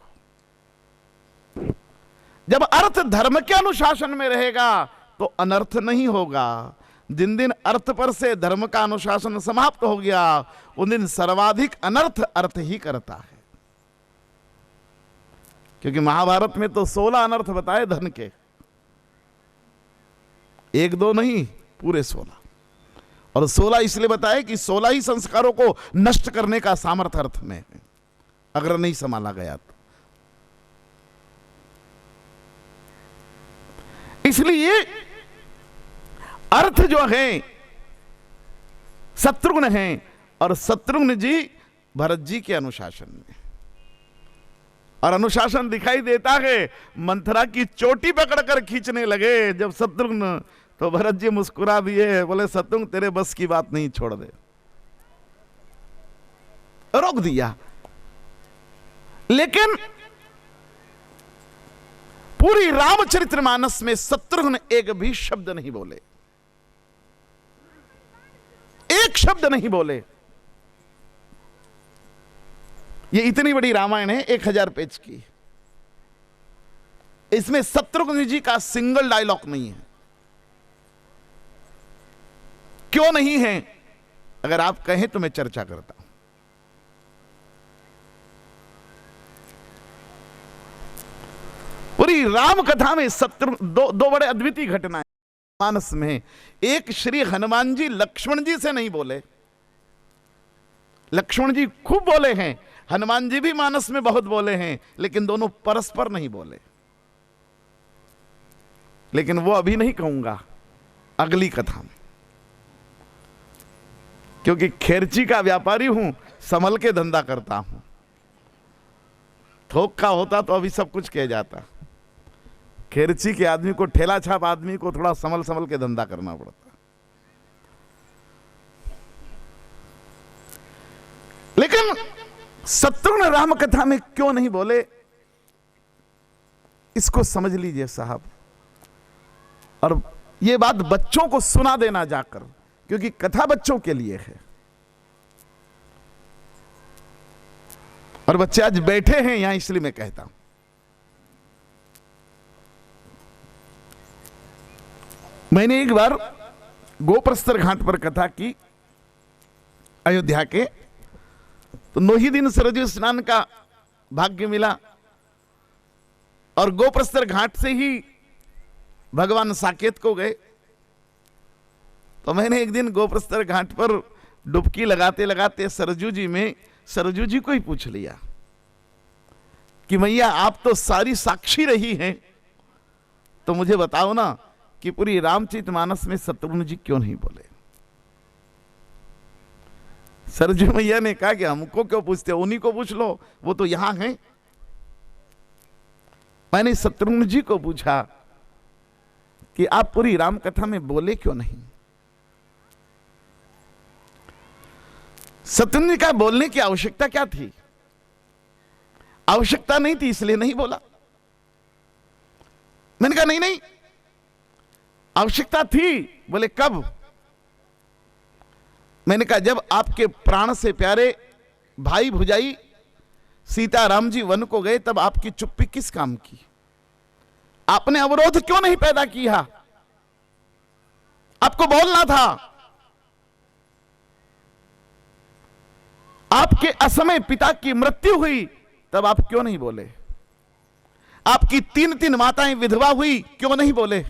जब अर्थ धर्म के अनुशासन में रहेगा तो अनर्थ नहीं होगा। जिन दिन अर्थ पर से धर्म का अनुशासन समाप्त हो गया, उन दिन सर्वाधिक अनर्थ अर्थ ही करता है। क्योंकि महाभारत में तो 16 अनर्थ बताए धन के, एक दो नहीं, पूरे 16। और 16 इसलिए बताए कि 16 ही संस्कारों को नष्ट करने का सामर्थ्य अर्थ में है, अगर नहीं संभाला गया तो। इसलिए अर्थ जो है शत्रुघ्न है और शत्रुघ्न जी भरत जी के अनुशासन में। और अनुशासन दिखाई देता है, मंथरा की चोटी पकड़कर खींचने लगे जब शत्रुघ्न, तो भरत जी मुस्कुरा दिए, बोले शत्रुघ्न तेरे बस की बात नहीं, छोड़ दे, रोक दिया। लेकिन पूरी रामचरितमानस में शत्रुघ्न एक भी शब्द नहीं बोले, एक शब्द नहीं बोले। ये इतनी बड़ी रामायण है, 1000 पेज की, इसमें शत्रुघ्न जी का सिंगल डायलॉग नहीं है। क्यों नहीं है, अगर आप कहें तो मैं चर्चा करता हूं। पूरी राम कथा में दो बड़े अद्वितीय घटनाएं मानस में। एक, श्री हनुमान जी लक्ष्मण जी से नहीं बोले। लक्ष्मण जी खूब बोले हैं, हनुमान जी भी मानस में बहुत बोले हैं, लेकिन दोनों परस्पर नहीं बोले। लेकिन वो अभी नहीं कहूंगा, अगली कथा में, क्योंकि खेरची का व्यापारी हूं, संभल के धंधा करता हूं। थोक का होता तो अभी सब कुछ किया जाता। खेरची के आदमी को, ठेला छाप आदमी को थोड़ा संभल संभल के धंधा करना पड़ता। लेकिन शत्रुघ्न राम कथा में क्यों नहीं बोले, इसको समझ लीजिए साहब। और ये बात बच्चों को सुना देना जाकर, क्योंकि कथा बच्चों के लिए है। और बच्चे आज बैठे हैं यहां, इसलिए मैं कहता हूं। मैंने एक बार गोप्रस्तर घाट पर कथा की अयोध्या के, तो 9 ही दिन सरयू स्नान का भाग्य मिला, और गोप्रस्तर घाट से ही भगवान साकेत को गए। तो मैंने एक दिन गोप्रस्तर घाट पर डुबकी लगाते लगाते सरजू जी में सरजू जी को ही पूछ लिया कि मैया आप तो सारी साक्षी रही हैं, तो मुझे बताओ ना कि पूरी रामचरितमानस में शत्रुघ्न जी क्यों नहीं बोले। सरजू मैया ने कहा कि हमको क्यों पूछते हो, उन्हीं को पूछ लो, वो तो यहां हैं। मैंने शत्रुघ्न जी को पूछा कि आप पूरी राम कथा में बोले क्यों नहीं। शत्रुघ्न जी का बोलने की आवश्यकता क्या थी? आवश्यकता नहीं थी, इसलिए नहीं बोला। मैंने कहा नहीं नहीं, आवश्यकता थी। बोले कब? मैंने कहा जब आपके प्राण से प्यारे भाई भुजाई सीता राम जी वन को गए, तब आपकी चुप्पी किस काम की? आपने अवरोध क्यों नहीं पैदा किया? आपको बोलना था। आपके असमय पिता की मृत्यु हुई, तब आप क्यों नहीं बोले? आपकी 3 माताएं विधवा हुई, क्यों नहीं बोले?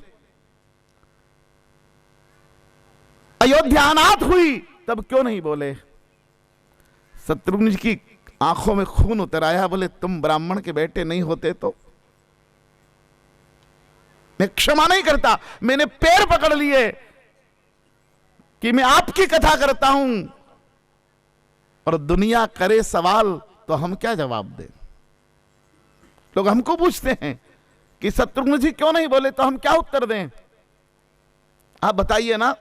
अयोध्या अनाथ हुई, तब क्यों नहीं बोले? शत्रुघ्न जी की आंखों में खून उतर आया। बोले तुम ब्राह्मण के बेटे नहीं होते तो मैं क्षमा नहीं करता। मैंने पैर पकड़ लिए कि मैं आपकी कथा करता हूं, और दुनिया करे सवाल तो हम क्या जवाब दें? लोग हमको पूछते हैं कि शत्रुघ्न जी क्यों नहीं बोले, तो हम क्या उत्तर दें? आप बताइए ना।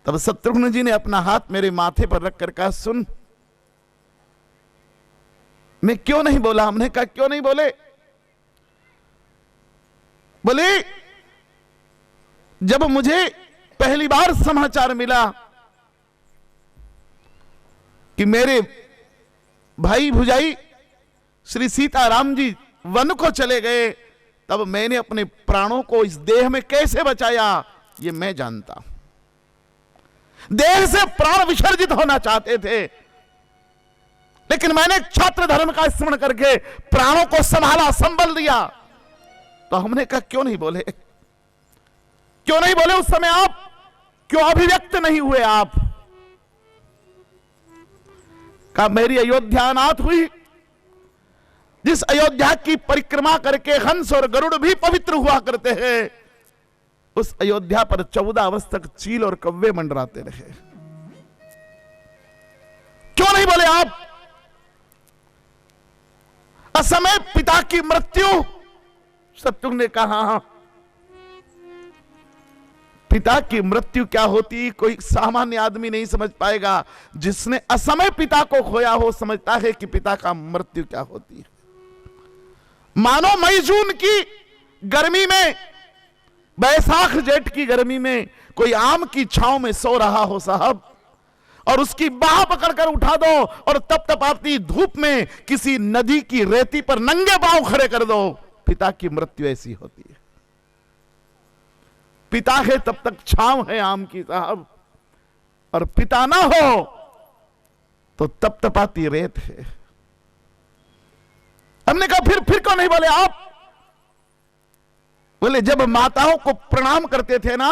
तब शत्रुघ्न जी ने अपना हाथ मेरे माथे पर रख कर कहा, सुन, मैं क्यों नहीं बोला? हमने कहा क्यों नहीं बोले? बोले जब मुझे पहली बार समाचार मिला कि मेरे भाई भुजाई श्री सीताराम जी वन को चले गए, तब मैंने अपने प्राणों को इस देह में कैसे बचाया, ये मैं जानता हूं। देह से प्राण विसर्जित होना चाहते थे, लेकिन मैंने छात्र धर्म का स्मरण करके प्राणों को संभाला, संबल दिया। तो हमने कहा क्यों नहीं बोले? क्यों नहीं बोले उस समय? आप क्यों अभिव्यक्त नहीं हुए? आप का मेरी अयोध्या अनाथ हुई, जिस अयोध्या की परिक्रमा करके हंस और गरुड़ भी पवित्र हुआ करते हैं, उस अयोध्या पर 14 वर्ष तक चील और कव्वे मंडराते रहे। क्यों नहीं बोले आप? असमय पिता की मृत्यु। शत्रुघ्न ने कहा पिता की मृत्यु क्या होती कोई सामान्य आदमी नहीं समझ पाएगा। जिसने असमय पिता को खोया हो समझता है कि पिता का मृत्यु क्या होती है। मानो मई जून की गर्मी में, बैसाख जेठ की गर्मी में कोई आम की छांव में सो रहा हो साहब, और उसकी बाह पकड़कर उठा दो और तप तपाती धूप में किसी नदी की रेती पर नंगे पांव खड़े कर दो। पिता की मृत्यु ऐसी होती है। पिता है तब तक छांव है आम की साहब, और पिता ना हो तो तप तपाती रेत है। हमने कहा फिर क्यों नहीं बोले आप? बोले जब माताओं को प्रणाम करते थे ना,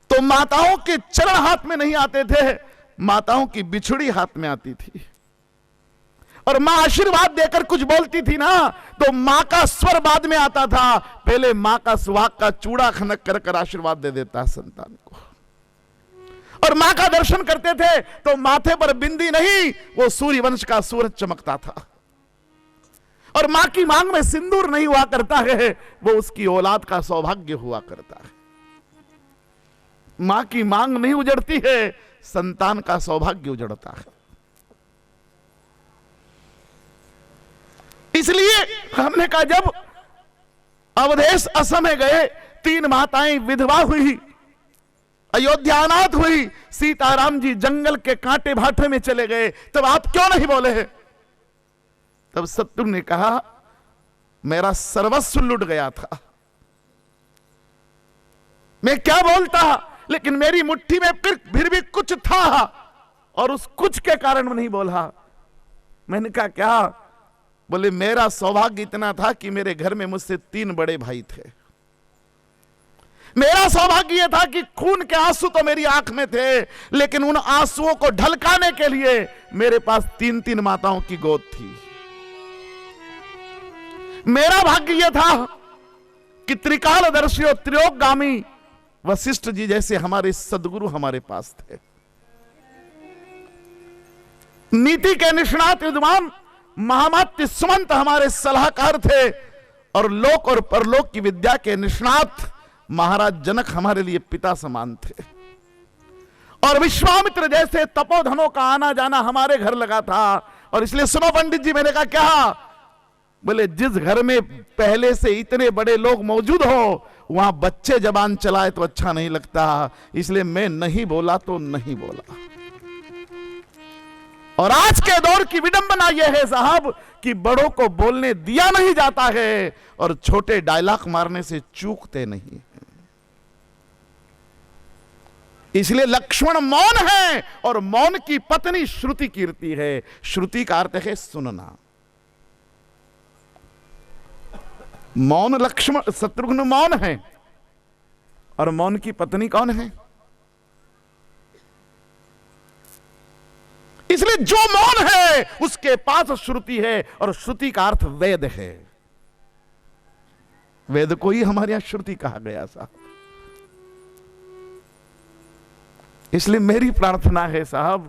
तो माताओं के चरण हाथ में नहीं आते थे, माताओं की बिछड़ी हाथ में आती थी। और मां आशीर्वाद देकर कुछ बोलती थी ना, तो मां का स्वर बाद में आता था, पहले मां का सुहाग का चूड़ा खनक कर कर आशीर्वाद दे देता संतान को। और मां का दर्शन करते थे तो माथे पर बिंदी नहीं, वो सूर्य वंश का सूरज चमकता था। और मां की मांग में सिंदूर नहीं हुआ करता है, वो उसकी औलाद का सौभाग्य हुआ करता है। मां की मांग नहीं उजड़ती है, संतान का सौभाग्य उजड़ता है। इसलिए हमने कहा जब अवधेश असम में गए, 3 माताएं विधवा हुई, अयोध्या अनाथ हुई, सीताराम जी जंगल के कांटे भाटे में चले गए, तब आप क्यों नहीं बोले? तब शत्रुघ्न ने कहा मेरा सर्वस्व लुट गया था, मैं क्या बोलता, लेकिन मेरी मुट्ठी में फिर भी कुछ था, और उस कुछ के कारण मैं नहीं बोला। मैंने कहा क्या? बोले मेरा सौभाग्य इतना था कि मेरे घर में मुझसे 3 बड़े भाई थे। मेरा सौभाग्य यह था कि खून के आंसू तो मेरी आंख में थे, लेकिन उन आंसुओं को ढलकाने के लिए मेरे पास 3-3 माताओं की गोद थी। मेरा भाग्य यह था कि त्रिकालदर्शी और त्रिलोकगामी वशिष्ठ जी जैसे हमारे सदगुरु हमारे पास थे। नीति के निष्णात विद्वान महामात्य सुमंत हमारे सलाहकार थे, और लोक और परलोक की विद्या के निष्णात महाराज जनक हमारे लिए पिता समान थे। और विश्वामित्र जैसे तपोधनों का आना जाना हमारे घर लगा था। और इसलिए सुनो पंडित जी, मैंने कहा क्या? बोले जिस घर में पहले से इतने बड़े लोग मौजूद हो, वहां बच्चे जबान चलाए तो अच्छा नहीं लगता, इसलिए मैं नहीं बोला तो नहीं बोला। और आज के दौर की विडंबना यह है साहब कि बड़ों को बोलने दिया नहीं जाता है, और छोटे डायलॉग मारने से चूकते नहीं। इसलिए लक्ष्मण मौन है, और मौन की पत्नी श्रुति कीर्ति है। श्रुति का अर्थ है सुनना। मौन लक्ष्मण, शत्रुघ्न मौन है, और मौन की पत्नी कौन है? इसलिए जो मौन है उसके पास श्रुति है, और श्रुति का अर्थ वेद है। वेद को ही हमारे यहां श्रुति कहा गया साहब। इसलिए मेरी प्रार्थना है साहब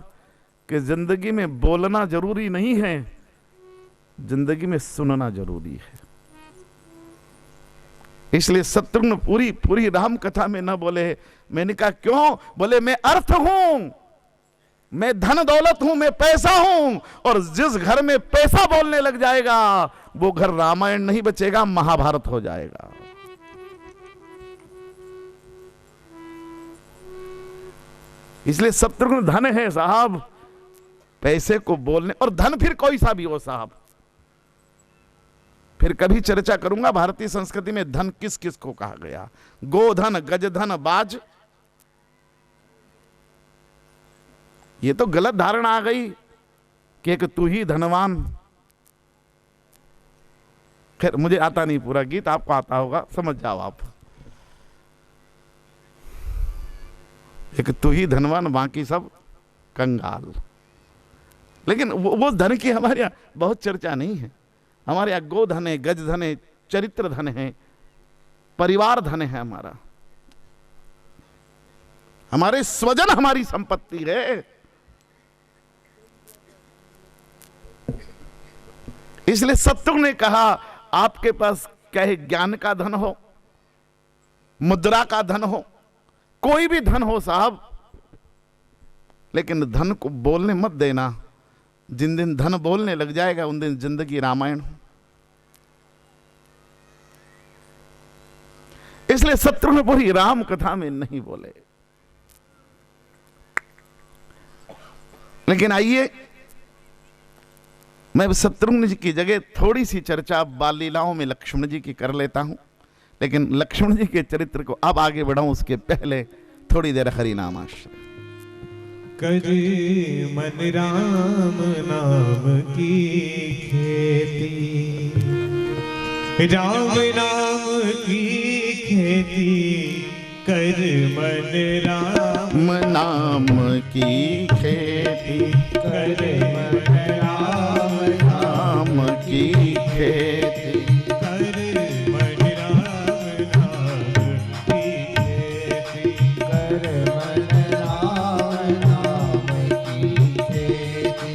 कि जिंदगी में बोलना जरूरी नहीं है, जिंदगी में सुनना जरूरी है। इसलिए शत्रुघ्न पूरी राम कथा में न बोले। मैंने कहा क्यों? बोले मैं अर्थ हूं, मैं धन दौलत हूं, मैं पैसा हूं, और जिस घर में पैसा बोलने लग जाएगा वो घर रामायण नहीं बचेगा, महाभारत हो जाएगा। इसलिए शत्रुघ्न धन है साहब, पैसे को बोलने, और धन फिर कोई सा भी हो साहब। फिर कभी चर्चा करूंगा भारतीय संस्कृति में धन किस किस को कहा गया। गोधन, गजधन, बाज, ये तो गलत धारणा आ गई कि एक तू ही धनवान। खैर मुझे आता नहीं पूरा गीत, आपको आता होगा, समझ जाओ आप। एक तू ही धनवान, बाकी सब कंगाल। लेकिन वो धन की हमारे यहां बहुत चर्चा नहीं है। हमारे यहां गोधन है, गजधन है, चरित्र धन है, परिवार धन है हमारा, हमारे स्वजन हमारी संपत्ति है। इसलिए शत्रुघ्न ने कहा आपके पास चाहे ज्ञान का धन हो, मुद्रा का धन हो, कोई भी धन हो साहब, लेकिन धन को बोलने मत देना। जिन दिन धन बोलने लग जाएगा उन दिन जिंदगी रामायण हो। इसलिए शत्रुघ्न पूरी राम कथा में नहीं बोले। लेकिन आइए मैं शत्रुघ्न जी की जगह थोड़ी सी चर्चा बाल लीलाओं में लक्ष्मण जी की कर लेता हूं, लेकिन लक्ष्मण जी के चरित्र को अब आगे बढ़ाऊं उसके पहले थोड़ी देर हरि नाम आश्रय। कर मन राम नाम की खेती, राम नाम की खेती, कर मन राम नाम की खेती, कर मन राम नाम की खेती, कर मन राम नाम की खेती, कर मन राम नाम की खेती।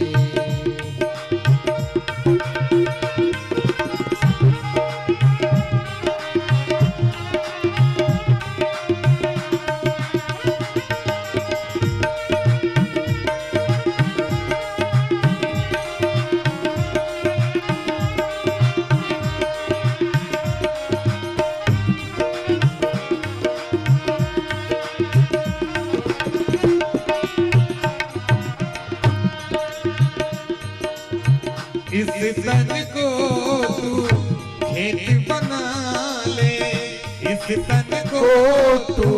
इस तन को तू खेत बना ले, इस तन को तू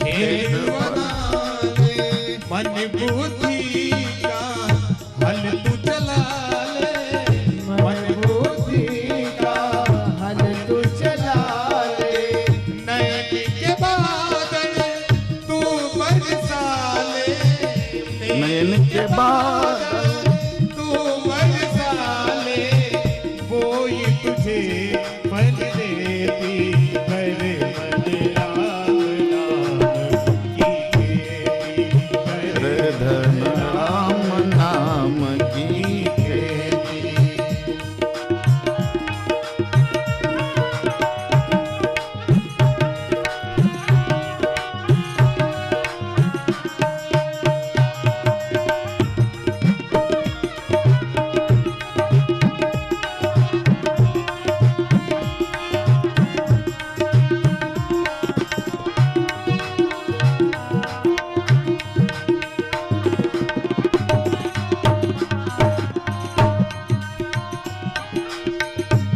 खेत बना ले, मन बुद्धि का हल तू चला ले, मन बुद्धि का हल तू चला ले, नयन के बादल तू बरसा ले, नयन के बादल तू बरसा ले, बोई तुझे फल देती, कर मन राम नाम की खेती, कर धन राम नाम की खेती।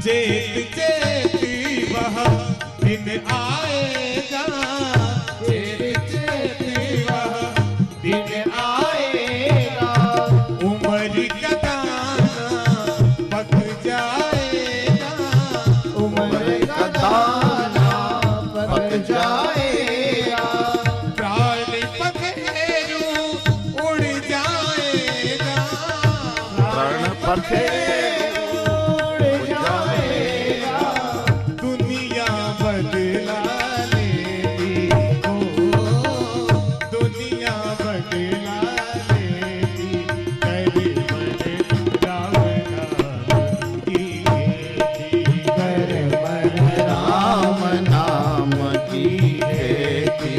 चेत चेत वह दिन आएगा, चेत चेत वह दिन आएगा, उम्र का दाना पक जाएगा, उम्र का दाना पक जाएगा, प्राण पखेरु उड़ जाएगा, प्राण पखेरु उड़ जाएगा, दुनिया बदला लेगी, ओ दुनिया बदला लेगी, कर मन राम नाम की खेती, कर मन राम नाम की खेती।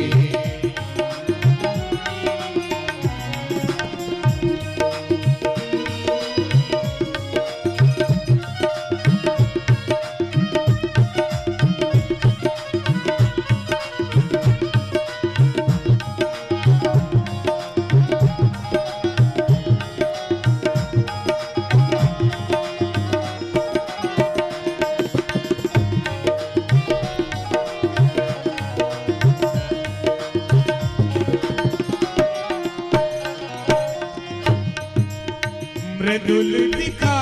मृदुल दिखा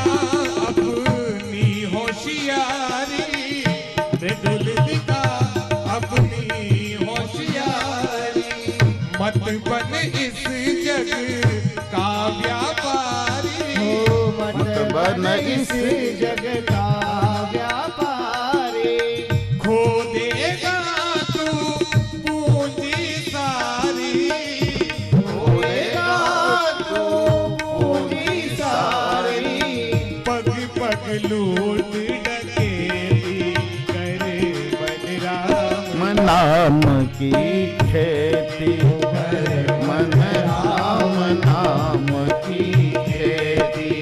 अपनी होशियारी, मृदुल दिखा अपनी होशियारी, मत बन इस जग का व्यापारी, हो मत बन इस जग का व्यापारी, खो देगा तू पूंजी सारी, होएगा तू पूंजी सारी, पग पग लूट डकेती, कर मन राम नाम की खेती, मन राम नाम की खेती।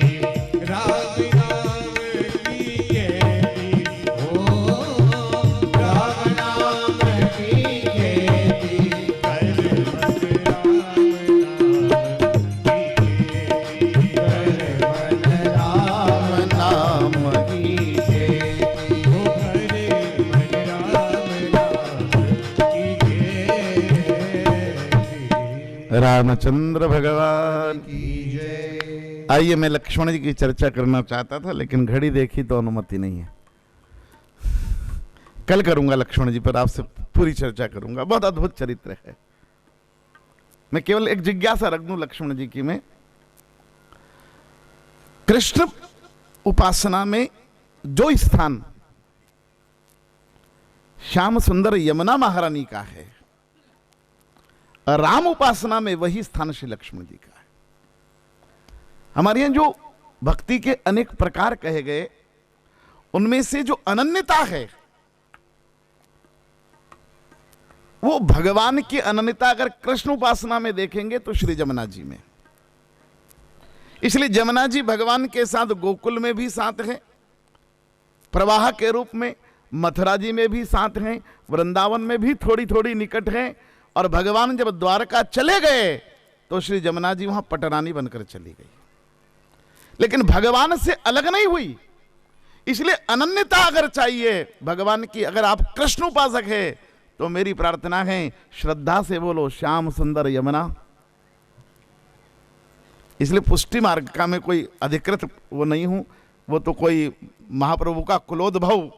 राम नाम की खेती, ओ राम नाम की खेती, कर मन राम नाम की खेती, राम नाम की खेती, ओ कर मन राम रामचंद्र भगवान की जय। आइए, मैं लक्ष्मण जी की चर्चा करना चाहता था, लेकिन घड़ी देखी तो अनुमति नहीं है। कल करूंगा लक्ष्मण जी पर, आपसे पूरी चर्चा करूंगा। बहुत अद्भुत चरित्र है। मैं केवल एक जिज्ञासा रख दूं लक्ष्मण जी की। मैं कृष्ण उपासना में जो स्थान श्याम सुंदर यमुना महारानी का है, राम उपासना में वही स्थान श्री लक्ष्मण जी का है। हमारे यहां जो भक्ति के अनेक प्रकार कहे गए, उनमें से जो अनन्यता है, वो भगवान की अनन्यता अगर कृष्ण उपासना में देखेंगे तो श्री जमुना जी में। इसलिए जमुना जी भगवान के साथ गोकुल में भी साथ हैं, प्रवाह के रूप में मथुरा जी में भी साथ हैं, वृंदावन में भी थोड़ी थोड़ी निकट हैं। और भगवान जब द्वारका चले गए तो श्री जमुना जी वहां पटरानी बनकर चली गई, लेकिन भगवान से अलग नहीं हुई। इसलिए अनन्यता अगर चाहिए भगवान की, अगर आप कृष्ण उपासक है तो मेरी प्रार्थना है श्रद्धा से बोलो श्याम सुंदर यमुना। इसलिए पुष्टि मार्ग का मैं कोई अधिकृत वो नहीं हूं, वो तो कोई महाप्रभु का कुलोद्भव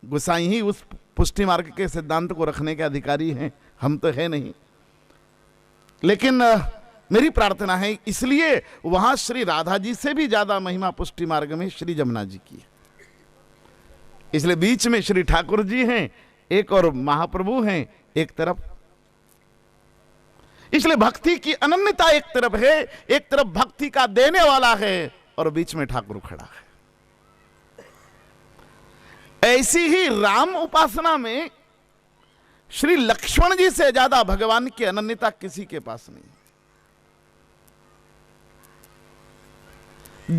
गोसाई ही उस पुष्टि मार्ग के सिद्धांत को रखने के अधिकारी हैं, हम तो है नहीं। लेकिन मेरी प्रार्थना है, इसलिए वहां श्री राधा जी से भी ज्यादा महिमा पुष्टि मार्ग में श्री जमुना जी की है। इसलिए बीच में श्री ठाकुर जी हैं एक और महाप्रभु हैं एक तरफ। इसलिए भक्ति की अनन्यता एक तरफ है, एक तरफ भक्ति का देने वाला है और बीच में ठाकुर खड़ा है। ऐसी ही राम उपासना में श्री लक्ष्मण जी से ज्यादा भगवान की अनन्यता किसी के पास नहीं।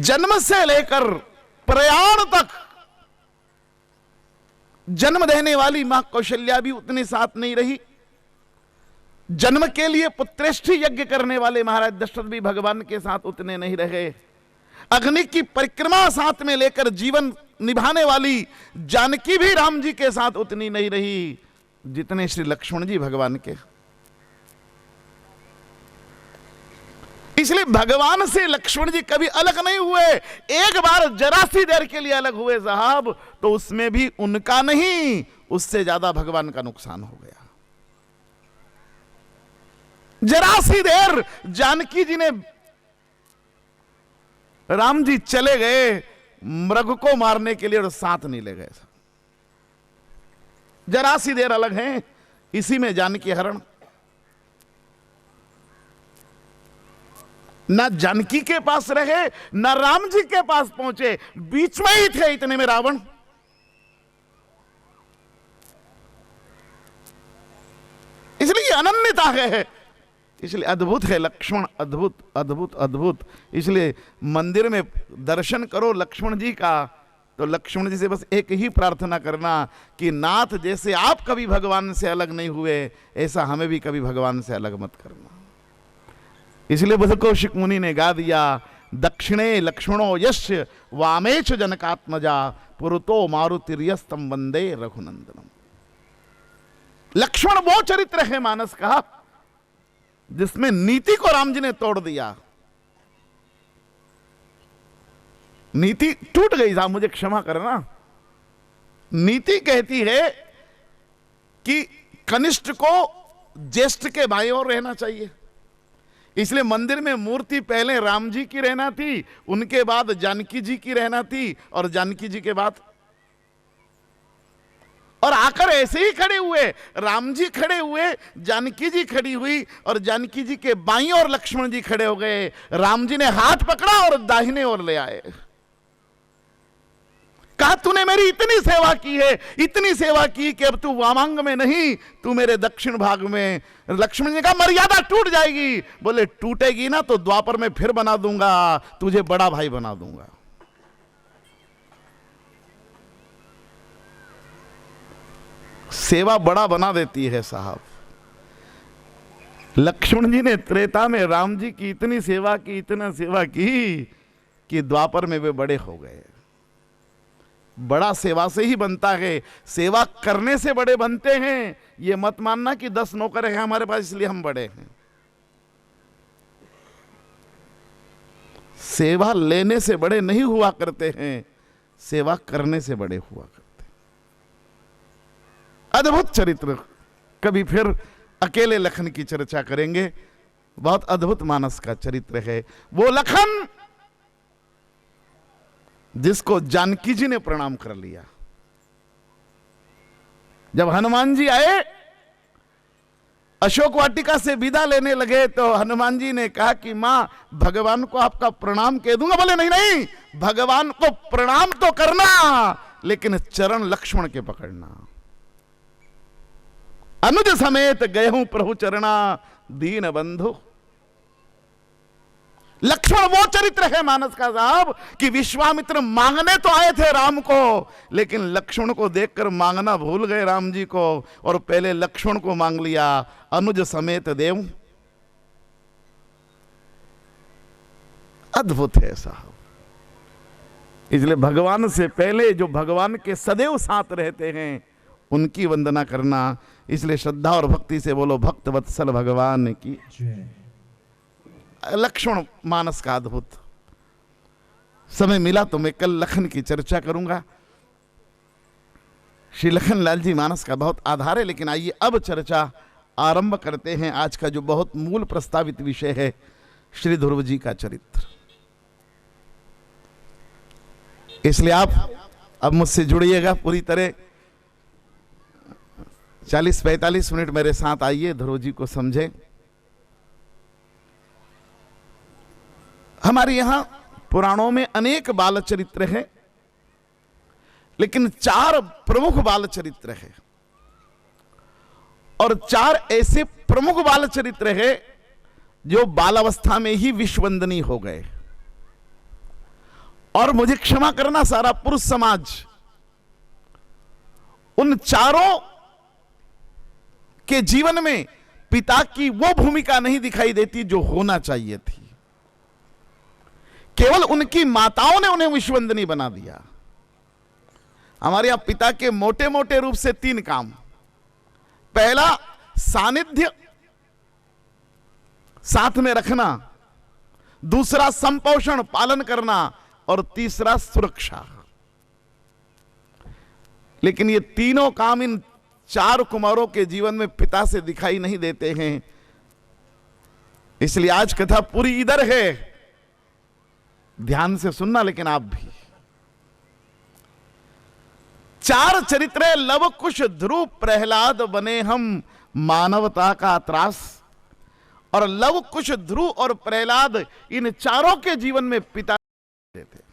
जन्म से लेकर प्रयाण तक जन्म देने वाली मां कौशल्या भी उतने साथ नहीं रही। जन्म के लिए पुत्रेष्ठी यज्ञ करने वाले महाराज दशरथ भी भगवान के साथ उतने नहीं रहे। अग्नि की परिक्रमा साथ में लेकर जीवन निभाने वाली जानकी भी राम जी के साथ उतनी नहीं रही जितने श्री लक्ष्मण जी भगवान के। इसलिए भगवान से लक्ष्मण जी कभी अलग नहीं हुए। एक बार जरा सी देर के लिए अलग हुए साहब, तो उसमें भी उनका नहीं, उससे ज्यादा भगवान का नुकसान हो गया। जरा सी देर जानकी जी ने, राम जी चले गए मृग को मारने के लिए और साथ नहीं ले गए। जरा सी देर अलग हैं, इसी में जानकी हरण। ना जानकी के पास रहे, ना राम जी के पास पहुंचे, बीच में ही थे। इतने में रावण। इसलिए अनन्यता है, इसलिए अद्भुत है लक्ष्मण, अद्भुत अद्भुत अद्भुत। इसलिए मंदिर में दर्शन करो लक्ष्मण जी का, तो लक्ष्मण जी से बस एक ही प्रार्थना करना कि नाथ जैसे आप कभी भगवान से अलग नहीं हुए, ऐसा हमें भी कभी भगवान से अलग मत करना। इसलिए बुध कौशिक मुनि ने गा दिया, दक्षिणे लक्ष्मणो यस्य वामेच जनकात्मजा पुरतो मारुतिर्यस्तम वंदे रघुनंदनम। लक्ष्मण वो चरित्र है मानस का जिसमें नीति को राम जी ने तोड़ दिया। नीति टूट गई साहब, मुझे क्षमा करना। नीति कहती है कि कनिष्ठ को ज्येष्ठ के भाई और रहना चाहिए। इसलिए मंदिर में मूर्ति पहले राम जी की रहना थी, उनके बाद जानकी जी की रहना थी, और जानकी जी के बाद और आकर ऐसे ही खड़े हुए। राम जी खड़े हुए, जानकी जी खड़ी हुई, और जानकी जी के बाईं ओर लक्ष्मण जी खड़े हो गए। राम जी ने हाथ पकड़ा और दाहिने ओर ले आए। कहा तूने मेरी इतनी सेवा की है, इतनी सेवा की कि अब तू वामांग में नहीं, तू मेरे दक्षिण भाग में। लक्ष्मण जी ने कहा मर्यादा टूट जाएगी। बोले टूटेगी ना तो द्वापर में फिर बना दूंगा, तुझे बड़ा भाई बना दूंगा। सेवा बड़ा बना देती है साहब। लक्ष्मण जी ने त्रेता में राम जी की इतनी सेवा की, इतना सेवा की कि द्वापर में वे बड़े हो गए। बड़ा सेवा से ही बनता है, सेवा करने से बड़े बनते हैं। ये मत मानना कि 10 नौकर है हमारे पास इसलिए हम बड़े हैं। सेवा लेने से बड़े नहीं हुआ करते हैं, सेवा करने से बड़े हुआ करते हैं। अद्भुत चरित्र, कभी फिर अकेले लखन की चर्चा करेंगे। बहुत अद्भुत मानस का चरित्र है। वो लखन जिसको जानकी जी ने प्रणाम कर लिया। जब हनुमान जी आए, अशोक वाटिका से विदा लेने लगे, तो हनुमान जी ने कहा कि मां, भगवान को आपका प्रणाम कह दूंगा। बोले नहीं नहीं, भगवान को प्रणाम तो करना, लेकिन चरण लक्ष्मण के पकड़ना। अनुज समेत गए हूं प्रभु चरणा, दीन बंधु। लक्ष्मण वो चरित्र है मानस का साहब कि विश्वामित्र मांगने तो आए थे राम को, लेकिन लक्ष्मण को देखकर मांगना भूल गए राम जी को, और पहले लक्ष्मण को मांग लिया। अनुज समेत देव, अद्भुत है साहब। इसलिए भगवान से पहले जो भगवान के सदैव साथ रहते हैं उनकी वंदना करना। इसलिए श्रद्धा और भक्ति से बोलो भक्त वत्सल भगवान की। लक्ष्मण मानस का अद्भुत। समय मिला तो मैं कल लखन की चर्चा करूंगा। श्री लखनलाल जी मानस का बहुत आधार है। लेकिन आइए अब चर्चा आरंभ करते हैं। आज का जो बहुत मूल प्रस्तावित विषय है, श्री ध्रुव जी का चरित्र। इसलिए आप अब मुझसे जुड़िएगा पूरी तरह। 40-45 मिनट मेरे साथ आइए, ध्रुव जी को समझें। हमारे यहां पुराणों में अनेक बाल चरित्र हैं, लेकिन 4 प्रमुख बाल चरित्र हैं, और 4 ऐसे प्रमुख बाल चरित्र हैं जो बालावस्था में ही विश्ववंदनीय हो गए। और मुझे क्षमा करना, सारा पुरुष समाज उन चारों के जीवन में पिता की वो भूमिका नहीं दिखाई देती जो होना चाहिए थी। केवल उनकी माताओं ने उन्हें विश्ववंदनीय बना दिया। हमारे यहां पिता के मोटे मोटे रूप से 3 काम। पहला, सानिध्य साथ में रखना। दूसरा, संपोषण पालन करना। और तीसरा, सुरक्षा। लेकिन ये तीनों काम इन 4 कुमारों के जीवन में पिता से दिखाई नहीं देते हैं। इसलिए आज कथा पूरी इधर है, ध्यान से सुनना। लेकिन आप भी 4 चरित्र, लव कुश ध्रुव प्रहलाद बने हम मानवता का त्रास। और लव कुश ध्रुव और प्रहलाद, इन चारों के जीवन में पिता थे।